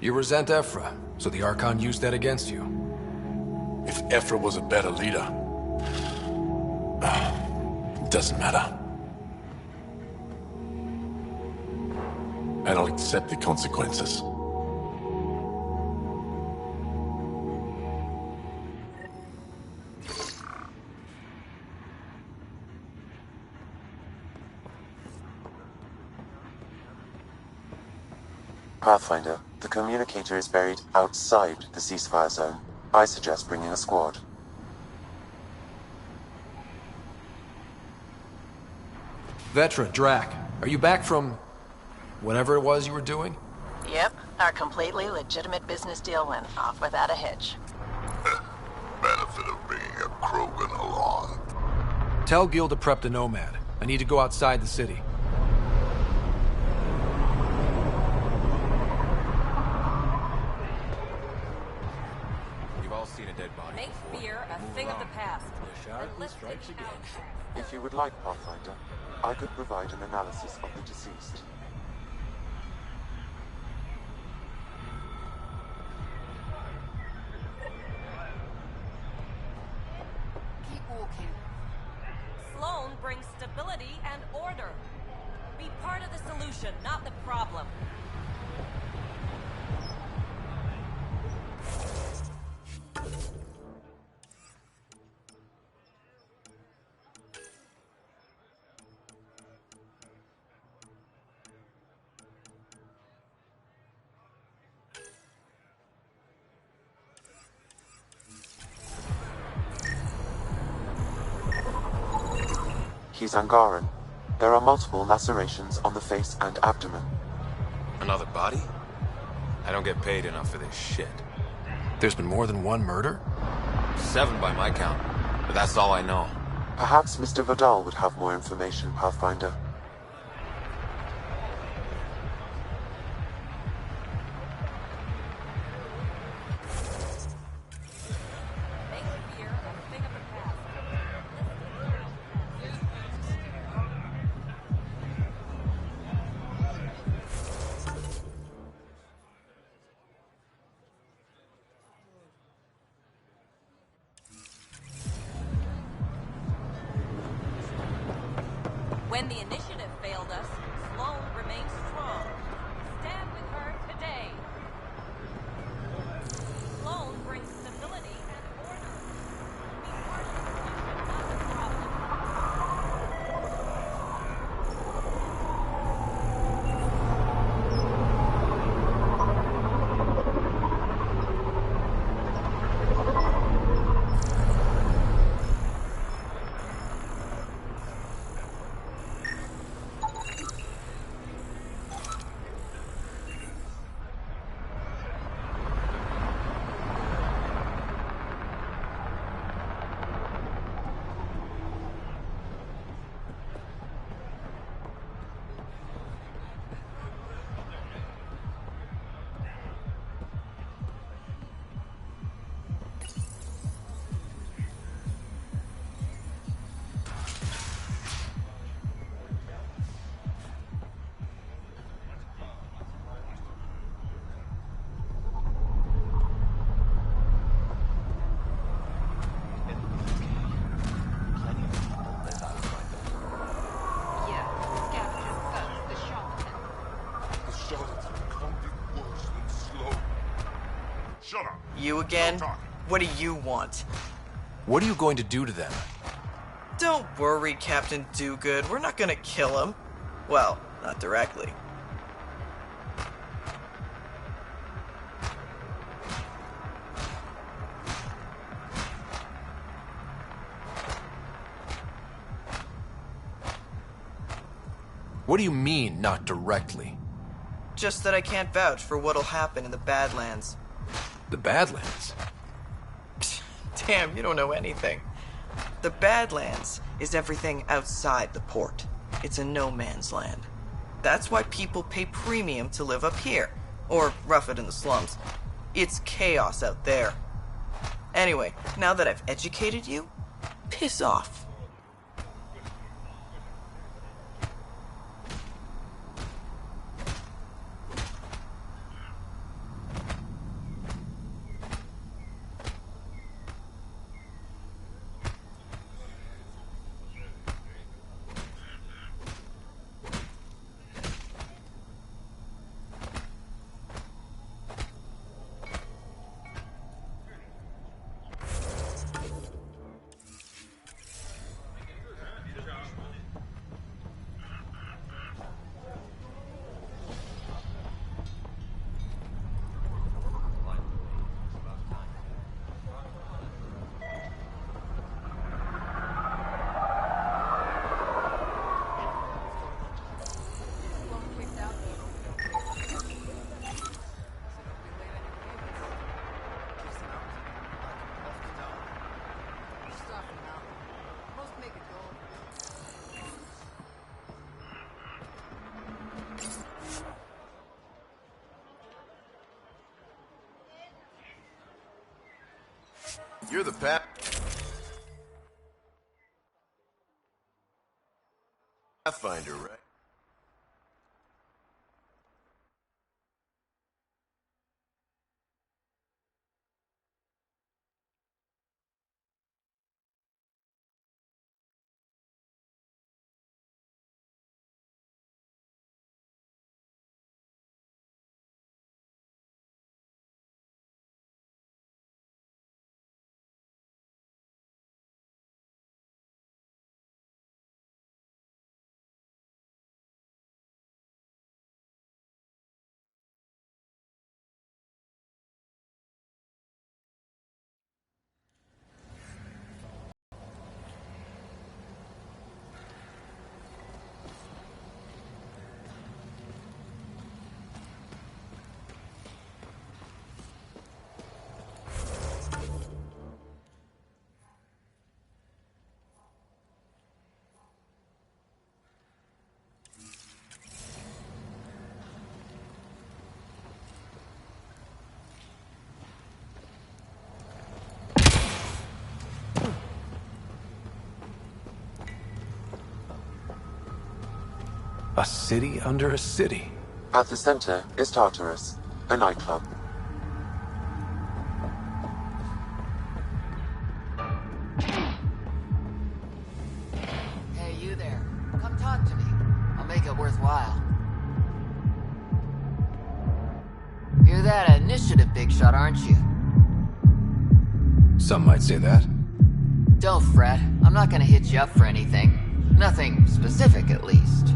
You resent Ephra, so the Archon used that against you. If Ephra was a better leader... it doesn't matter. And I'll accept the consequences. Pathfinder, the communicator is buried outside the ceasefire zone. I suggest bringing a squad. Vetra, Drac, are you back from... whatever it was you were doing? Yep, our completely legitimate business deal went off without a hitch. Benefit of bringing a Krogan along. Tell Gil to prep the Nomad. I need to go outside the city. You've all seen a dead body. Make fear a thing of the past. The Sharky strikes again. If you would like, Pathfinder, I could provide an analysis of the deceased. Keep walking. Sloane brings stability and order. Be part of the solution, not the problem. He's Angaran. There are multiple lacerations on the face and abdomen. Another body? I don't get paid enough for this shit. There's been more than one murder? 7 by my count, but that's all I know. Perhaps Mr. Vidal would have more information, Pathfinder. When the initiative failed us, Sloane remains strong. Stand with her today. Sloane brings stability and order. Be part of the solution, not the problem. You again? What do you want? What are you going to do to them? Don't worry, Captain Do-Good. We're not gonna kill him. Well, not directly. What do you mean, not directly? Just that I can't vouch for what'll happen in the Badlands. The Badlands? Damn, you don't know anything. The Badlands is everything outside the port. It's a no-man's land. That's why people pay premium to live up here, or rough it in the slums. It's chaos out there. Anyway, now that I've educated you, piss off. You're the Pathfinder, right? A city under a city. At the center is Tartarus, a nightclub. Hey, you there. Come talk to me. I'll make it worthwhile. You're that initiative big shot, aren't you? Some might say that. Don't fret. I'm not gonna hit you up for anything. Nothing specific, at least.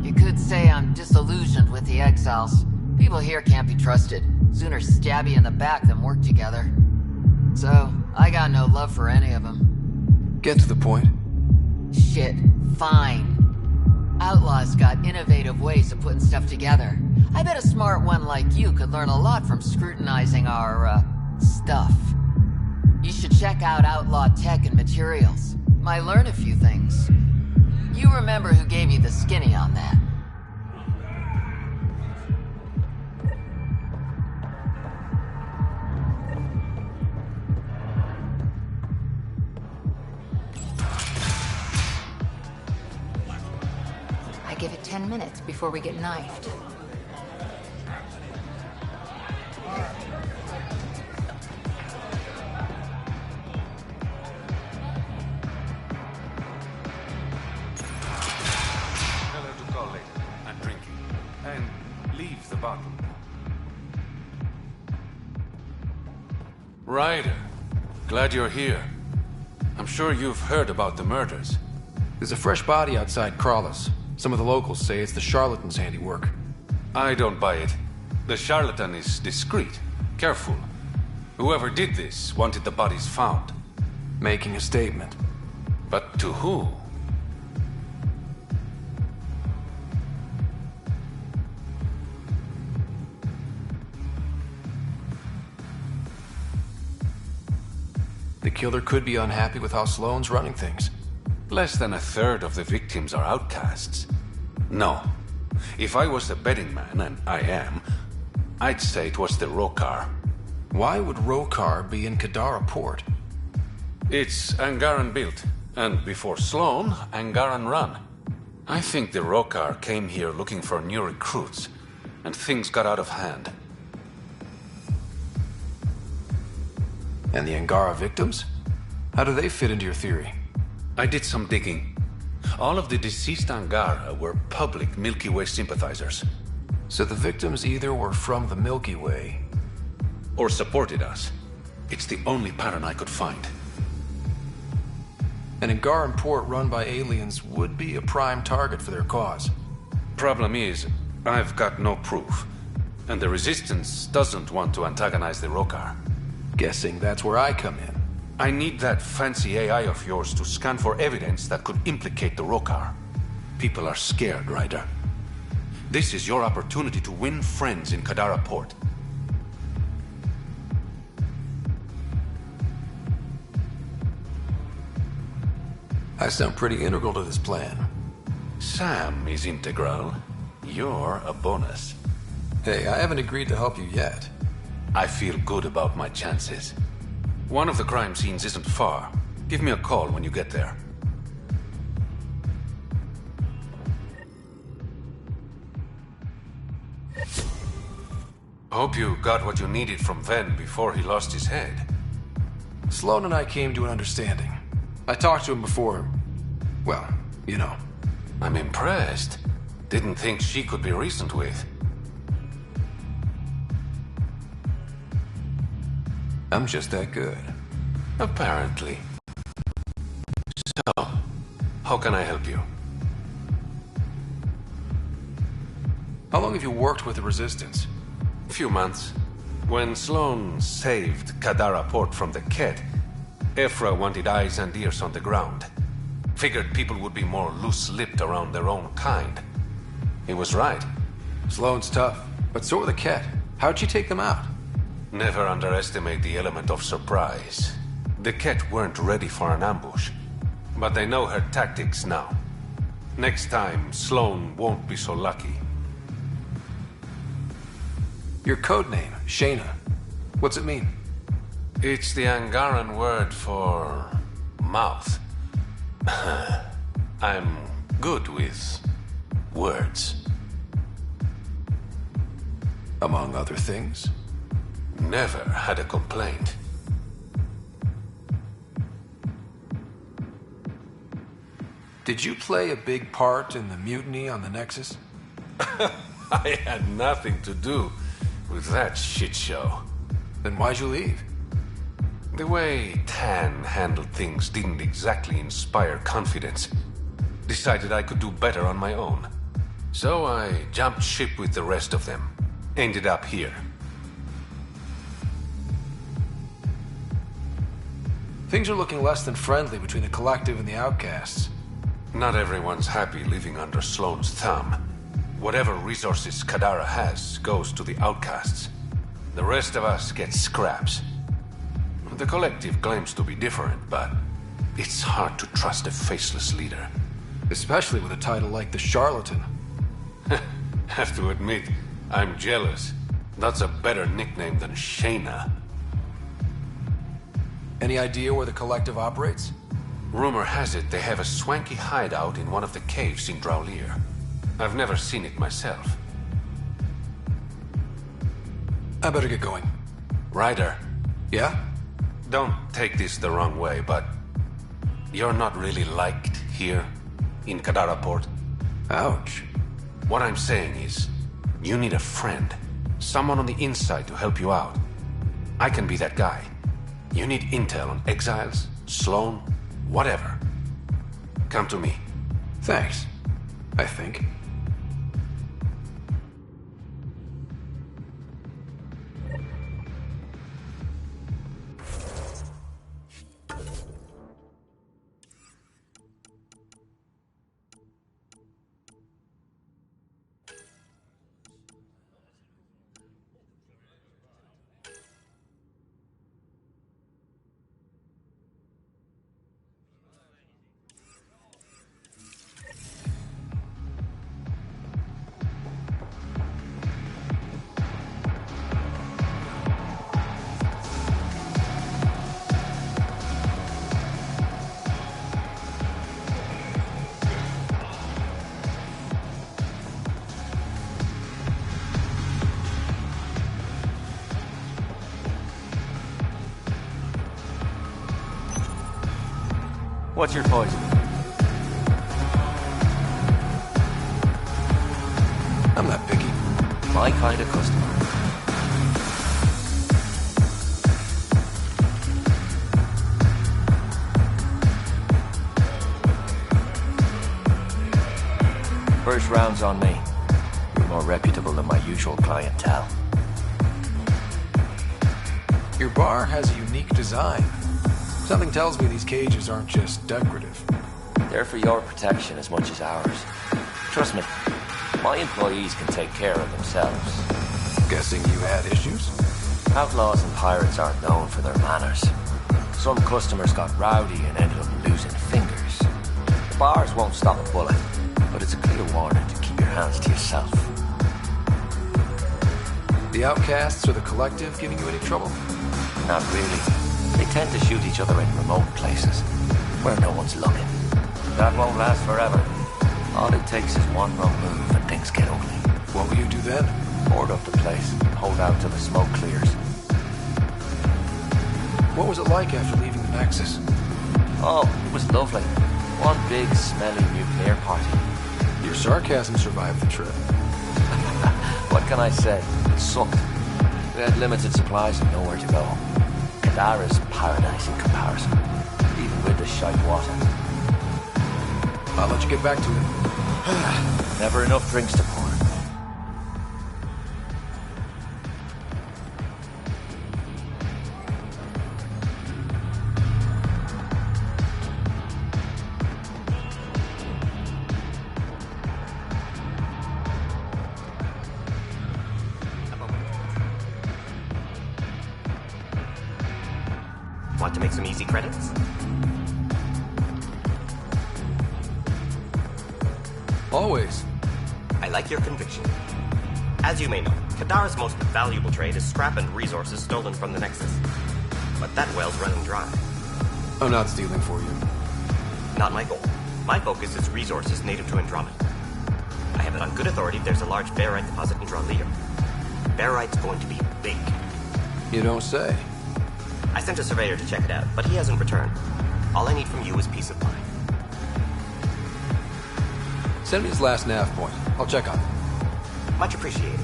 You could say I'm disillusioned with the exiles. People here can't be trusted. Sooner stab you in the back than work together. So, I got no love for any of them. Get to the point. Shit, fine. Outlaws got innovative ways of putting stuff together. I bet a smart one like you could learn a lot from scrutinizing our, stuff. You should check out Outlaw Tech and Materials. Might learn a few things. You remember who gave you the skinny on that. I give it 10 minutes before we get knifed. Ryder, glad you're here. I'm sure you've heard about the murders. There's a fresh body outside Crawlers. Some of the locals say it's the charlatan's handiwork. I don't buy it. The charlatan is discreet, careful. Whoever did this wanted the bodies found. Making a statement. But to who? The killer could be unhappy with how Sloane's running things. Less than a third of the victims are outcasts. No. If I was the betting man, and I am, I'd say it was the Rokar. Why would Rokar be in Kadara port? It's Angaran built, and before Sloane, Angaran run. I think the Rokar came here looking for new recruits, and things got out of hand. And the Angara victims? How do they fit into your theory? I did some digging. All of the deceased Angara were public Milky Way sympathizers. So the victims either were from the Milky Way... or supported us. It's the only pattern I could find. An Angaran port run by aliens would be a prime target for their cause. Problem is, I've got no proof. And the Resistance doesn't want to antagonize the Rokar. Guessing that's where I come in. I need that fancy AI of yours to scan for evidence that could implicate the Rokar. People are scared, Ryder. This is your opportunity to win friends in Kadara Port. I sound pretty integral to this plan. Sam is integral. You're a bonus. Hey, I haven't agreed to help you yet. I feel good about my chances. One of the crime scenes isn't far. Give me a call when you get there. Hope you got what you needed from Ven before he lost his head. Sloane and I came to an understanding. I talked to him before... well, you know. I'm impressed. Didn't think she could be reasoned with. I'm just that good. Apparently. So, how can I help you? How long have you worked with the Resistance? A few months. When Sloane saved Kadara Port from the Ket, Ephra wanted eyes and ears on the ground. Figured people would be more loose-lipped around their own kind. He was right. Sloane's tough, but so are the Ket. How'd she take them out? Never underestimate the element of surprise. The Ket weren't ready for an ambush, but they know her tactics now. Next time, Sloane won't be so lucky. Your code name, Shayna. What's it mean? It's the Angaran word for... mouth. I'm good with... words. Among other things? Never had a complaint. Did you play a big part in the mutiny on the Nexus? I had nothing to do with that shit show. Then why'd you leave? The way Tan handled things didn't exactly inspire confidence. Decided I could do better on my own. So I jumped ship with the rest of them. Ended up here. Things are looking less than friendly between the Collective and the Outcasts. Not everyone's happy living under Sloane's thumb. Whatever resources Kadara has goes to the Outcasts. The rest of us get scraps. The Collective claims to be different, but it's hard to trust a faceless leader. Especially with a title like the Charlatan. Have to admit, I'm jealous. That's a better nickname than Shayna. Any idea where the Collective operates? Rumor has it they have a swanky hideout in one of the caves in Draulir. I've never seen it myself. I better get going. Ryder. Yeah? Don't take this the wrong way, but... you're not really liked here, in Kadara Port. Ouch. What I'm saying is, you need a friend. Someone on the inside to help you out. I can be that guy. You need intel on exiles, Sloan, whatever. Come to me. Thanks. I think. What's your poison? I'm not picky. My kind of customer. First round's on me. You're more reputable than my usual clientele. Your bar has a unique design. Something tells me these cages aren't just decorative. They're for your protection as much as ours. Trust me, my employees can take care of themselves. Guessing you had issues? Outlaws and pirates aren't known for their manners. Some customers got rowdy and ended up losing fingers. The bars won't stop a bullet, but it's a clear warning to keep your hands to yourself. The outcasts or the collective giving you any trouble? Not really. They tend to shoot each other in remote places, where no one's looking. That won't last forever. All it takes is one wrong move and things get ugly. What will you do then? Board up the place, hold out till the smoke clears. What was it like after leaving the Nexus? Oh, it was lovely. One big, smelly nuclear party. Your sarcasm survived the trip. What can I say? It sucked. We had limited supplies and nowhere to go. Kadara's paradise in comparison, even with the shite water. I'll let you get back to it. Never enough drinks to pour. Want to make some easy credits? Always. I like your conviction. As you may know, Kadara's most valuable trade is scrap and resources stolen from the Nexus. But that well's running dry. I'm not stealing for you. Not my goal. My focus is resources native to Andromeda. I have it on good authority there's a large barite deposit in Draleo. Barite's going to be big. You don't say. I sent a surveyor to check it out, but he hasn't returned. All I need from you is peace of mind. Send me his last nav point. I'll check on it. Much appreciated.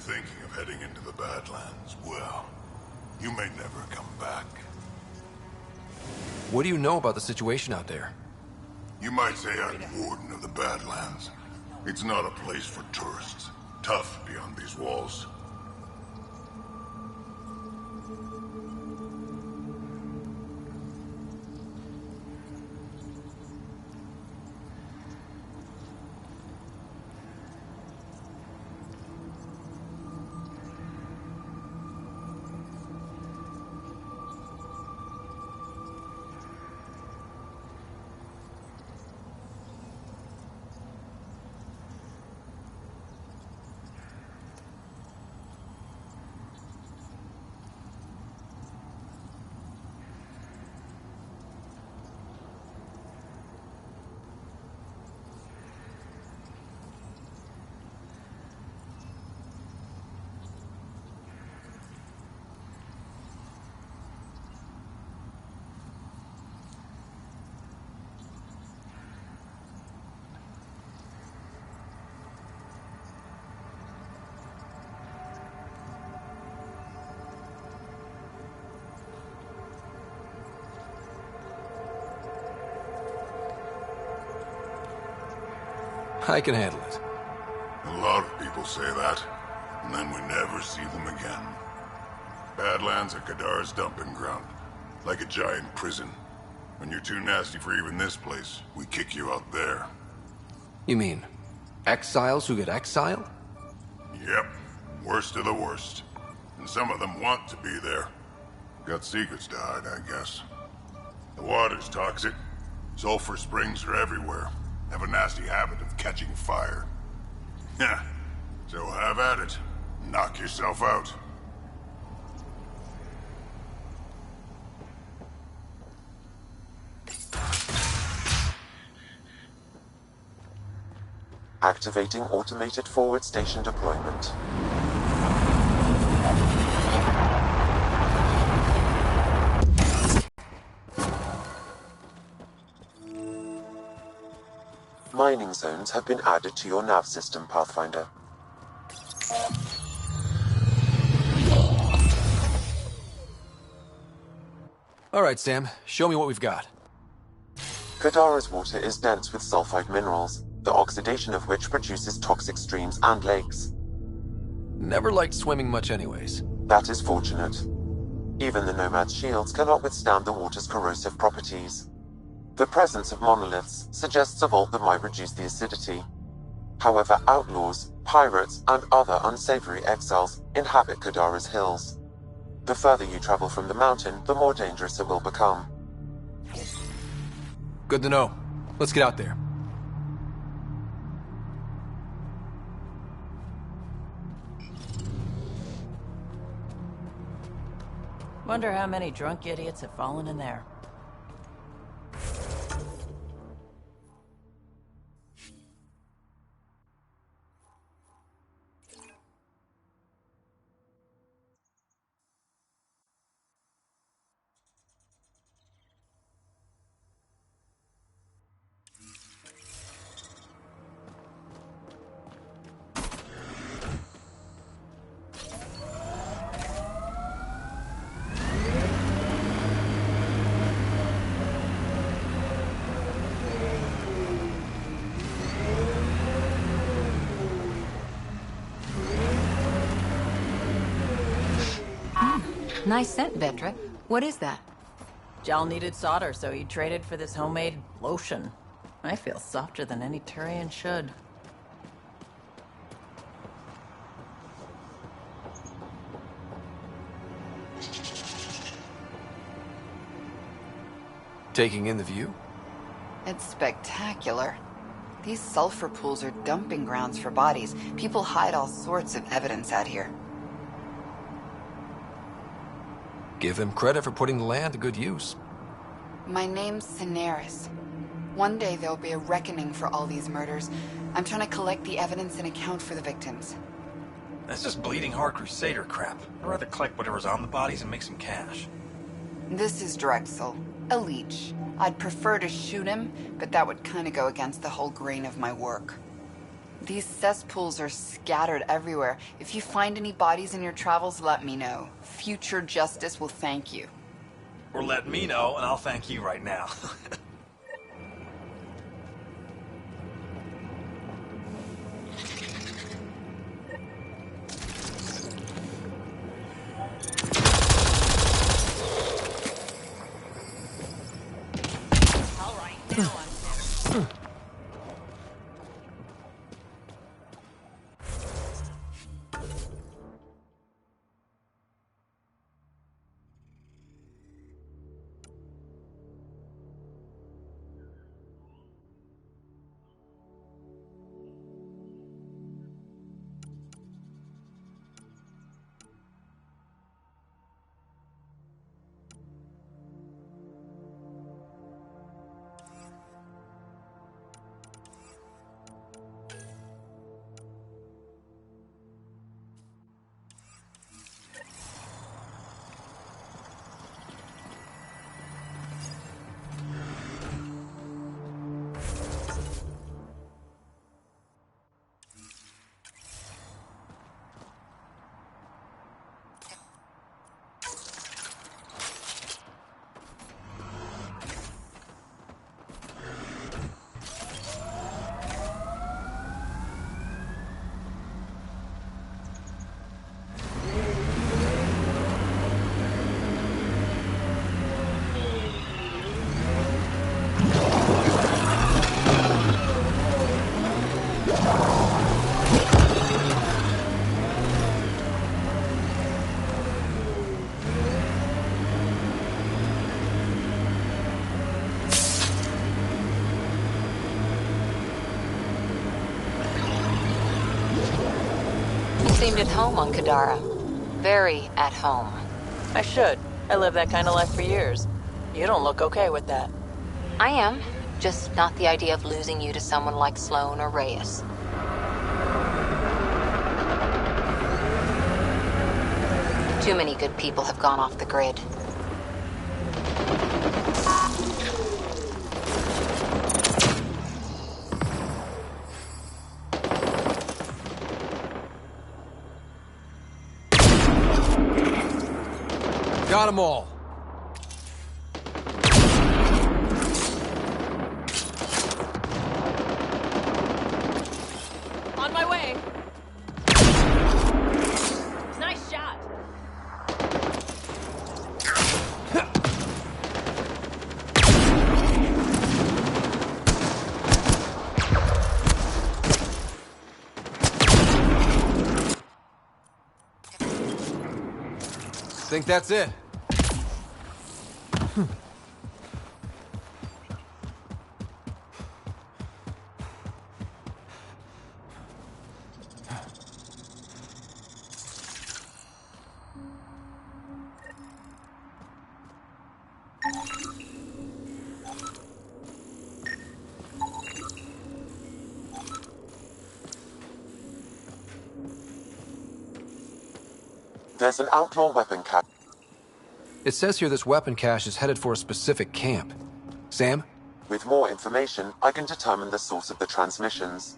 Thinking of heading into the Badlands, well, you may never come back. What do you know about the situation out there? You might say I'm warden of the Badlands. It's not a place for tourists. tough beyond these walls. I can handle it. A lot of people say that, and then we never see them again. Badlands are Kadar's dumping ground, like a giant prison. When you're too nasty for even this place, we kick you out there. You mean exiles who get exiled? Yep, worst of the worst. And some of them want to be there. Got secrets to hide, I guess. The water's toxic. Sulfur springs are everywhere. Have a nasty habit of catching fire. Yeah, so have at it. Knock yourself out. Activating automated forward station deployment. Mining zones have been added to your nav system, Pathfinder. All right, Sam. Show me what we've got. Kadara's water is dense with sulfide minerals, the oxidation of which produces toxic streams and lakes. Never liked swimming much anyways. That is fortunate. Even the Nomad's shields cannot withstand the water's corrosive properties. The presence of monoliths suggests a vault that might reduce the acidity. However, outlaws, pirates, and other unsavory exiles inhabit Kadara's hills. The further you travel from the mountain, the more dangerous it will become. Good to know. Let's get out there. Wonder how many drunk idiots have fallen in there. Nice scent, Vetra. What is that? Jal needed solder, so he traded for this homemade lotion. I feel softer than any Turian should. Taking in the view? It's spectacular. These sulfur pools are dumping grounds for bodies. People hide all sorts of evidence out here. Give them credit for putting the land to good use. My name's Cineris. One day there'll be a reckoning for all these murders. I'm trying to collect the evidence and account for the victims. That's just bleeding heart crusader crap. I'd rather collect whatever's on the bodies and make some cash. This is Drexel, a leech. I'd prefer to shoot him, but that would kind of go against the whole grain of my work. These cesspools are scattered everywhere. If you find any bodies in your travels, let me know. Future justice will thank you. Or let me know, and I'll thank you right now. seemed at home on Kadara. Very at home. I should. I lived that kind of life for years. You don't look okay with that. I am. Just not the idea of losing you to someone like Sloan or Reyes. Too many good people have gone off the grid. Got them all. On my way. Nice shot. Think that's it? There's an outlaw weapon cache. It says here this weapon cache is headed for a specific camp. Sam? With more information, I can determine the source of the transmissions.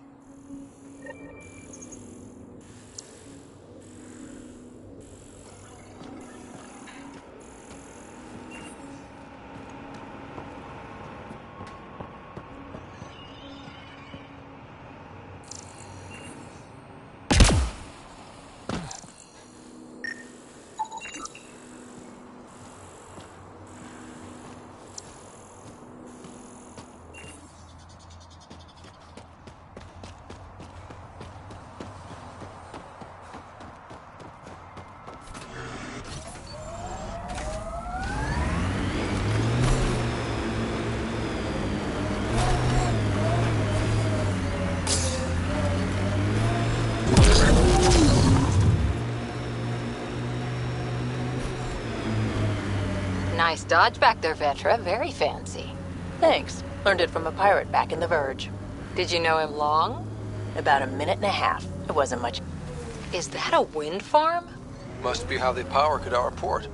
Nice dodge back there, Vetra. Very fancy. Thanks. Learned it from a pirate back in the Verge. Did you know him long? About a minute and a half. It wasn't much. Is that a wind farm? Must be how they power Kadara Port.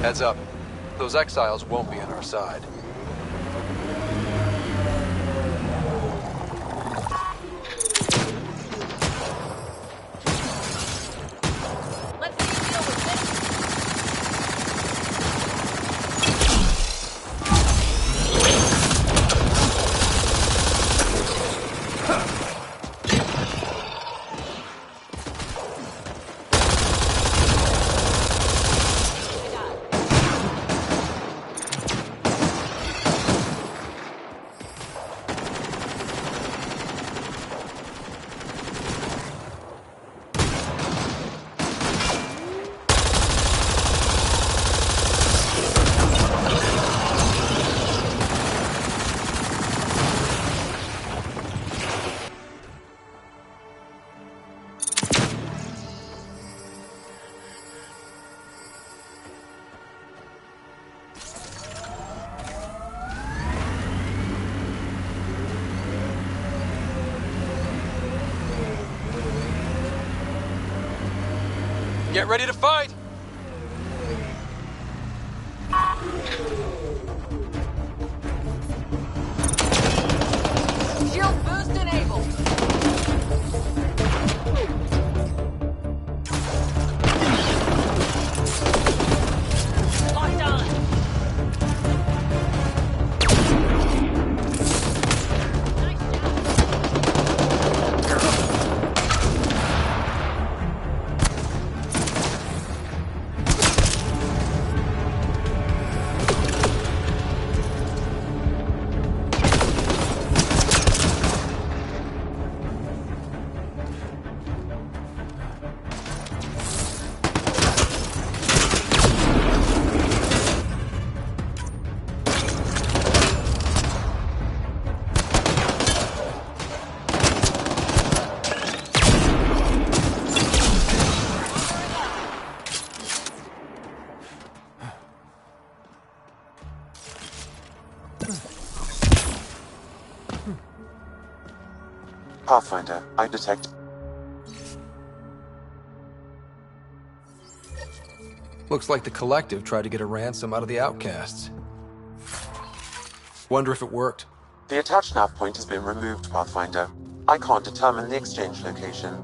Heads up. Those exiles won't be on our side. Get ready to fight! Shield boost enabled. Locked on. Pathfinder, I detect... Looks like the Collective tried to get a ransom out of the outcasts. Wonder if it worked. The attached nav point has been removed, Pathfinder. I can't determine the exchange location.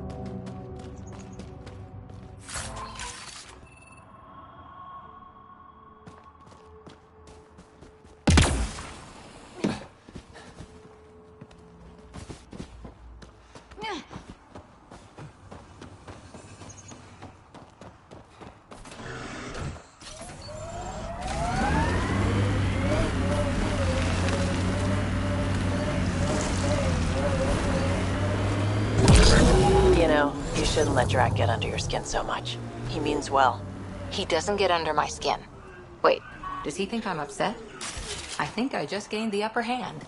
You shouldn't let Drac get under your skin so much. He means well. He doesn't get under my skin. Wait, does he think I'm upset? I think I just gained the upper hand.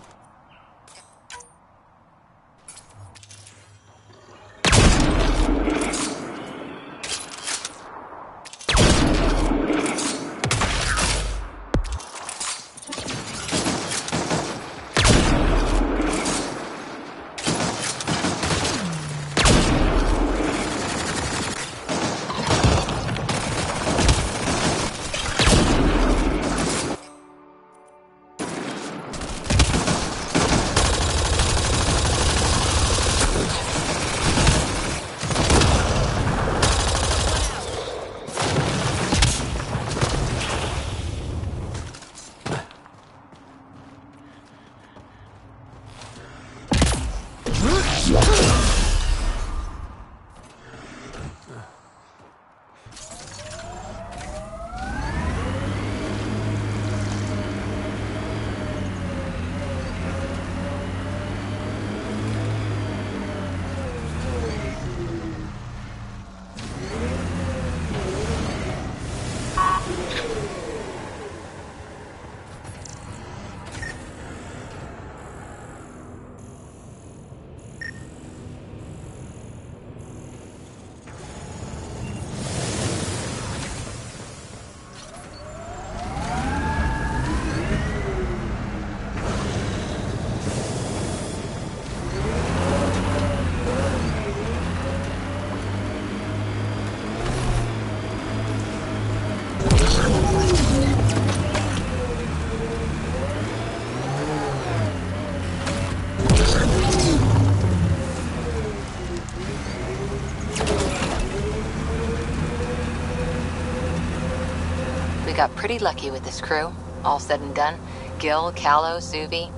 We got pretty lucky with this crew. All said and done. Gil, Callow, Suvi.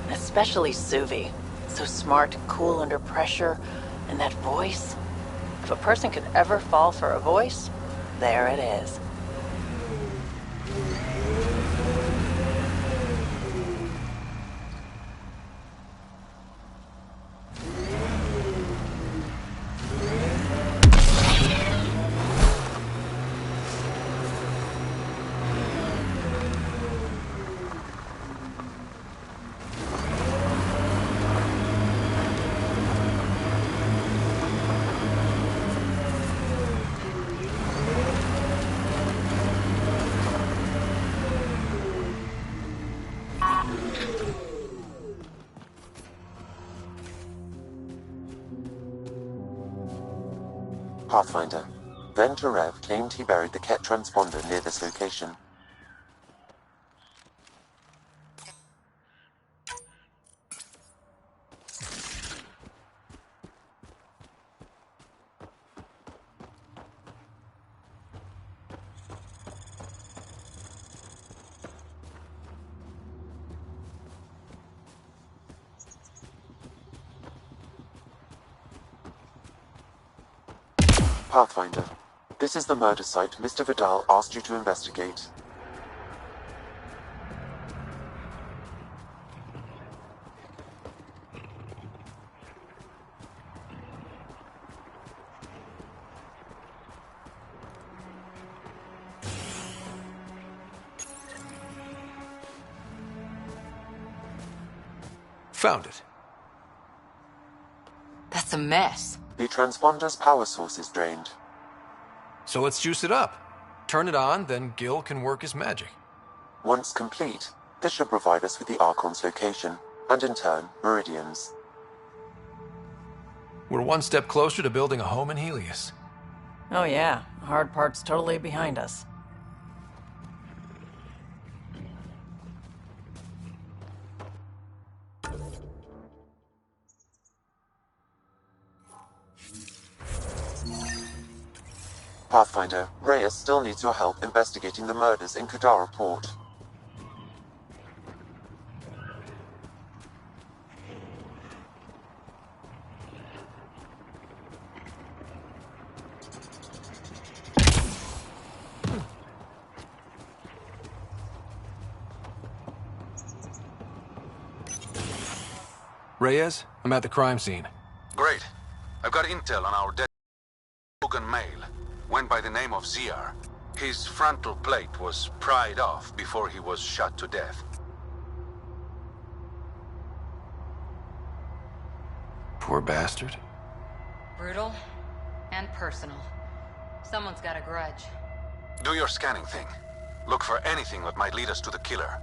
Especially Suvi. So smart, cool under pressure, and that voice. If a person could ever fall for a voice, there it is. Pathfinder, Then Tarev claimed he buried the Ket transponder near this location. Pathfinder, this is the murder site Mr. Vidal asked you to investigate. Found it. That's a mess. The transponder's power source is drained. So let's juice it up. Turn it on, then Gil can work his magic. Once complete, this should provide us with the Archon's location, and in turn, Meridian's. We're one step closer to building a home in Helios. Oh yeah, the hard part's totally behind us. Pathfinder, Reyes still needs your help investigating the murders in Kadara Port. Reyes, I'm at the crime scene. Great. I've got intel on our dead Logan male. Went by the name of ZR. His frontal plate was pried off before he was shot to death. Poor bastard. Brutal and personal. Someone's got a grudge. Do your scanning thing. Look for anything that might lead us to the killer.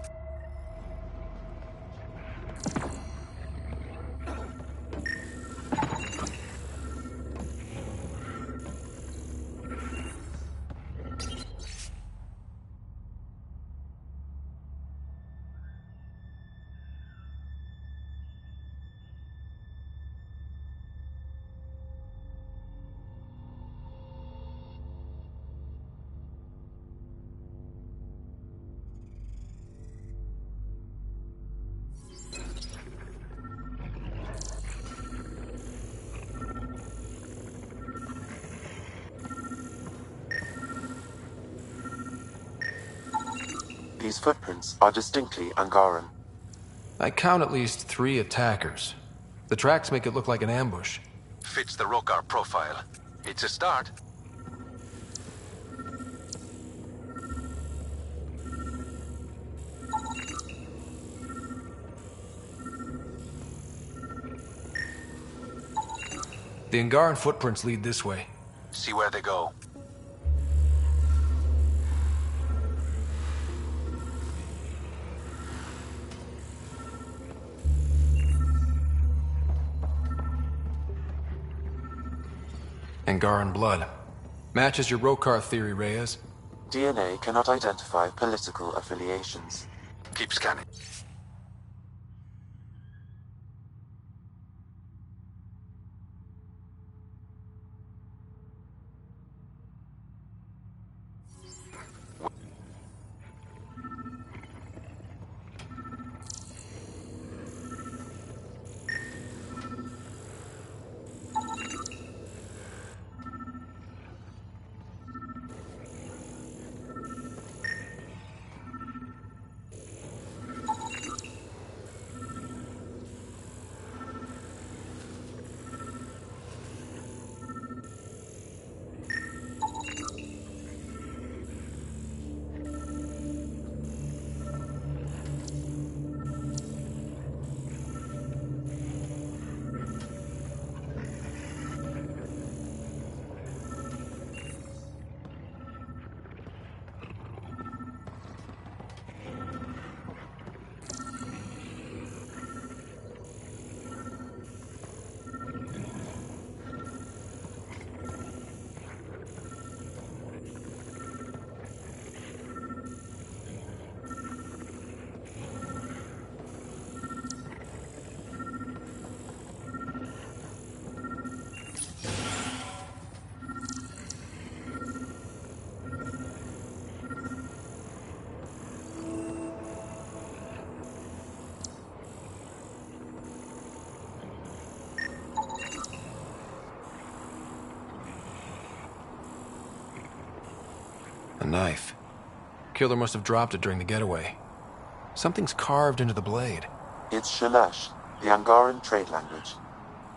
These footprints are distinctly Angaran. I count at least 3 attackers. The tracks make it look like an ambush. Fits the Rokar profile. It's a start. The Angaran footprints lead this way. See where they go. Angaran blood. Matches your Rokar theory, Reyes. DNA cannot identify political affiliations. Keep scanning. knife. Killer must have dropped it during the getaway. Something's carved into the blade. It's Shalash, the Angaran trade language.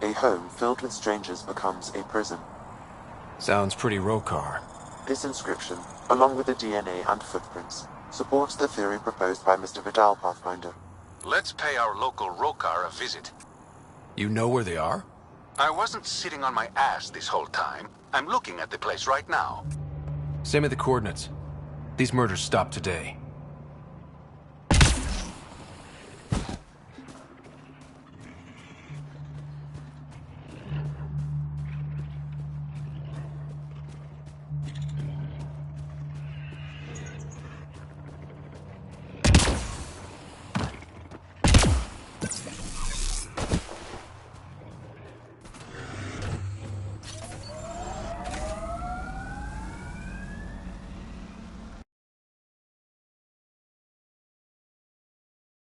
A home filled with strangers becomes a prison. Sounds pretty Rokar. This inscription, along with the DNA and footprints, supports the theory proposed by Mr. Vidal, Pathfinder. Let's pay our local Rokar a visit. You know where they are? I wasn't sitting on my ass this whole time. I'm looking at the place right now. Send me the coordinates. These murders stopped today.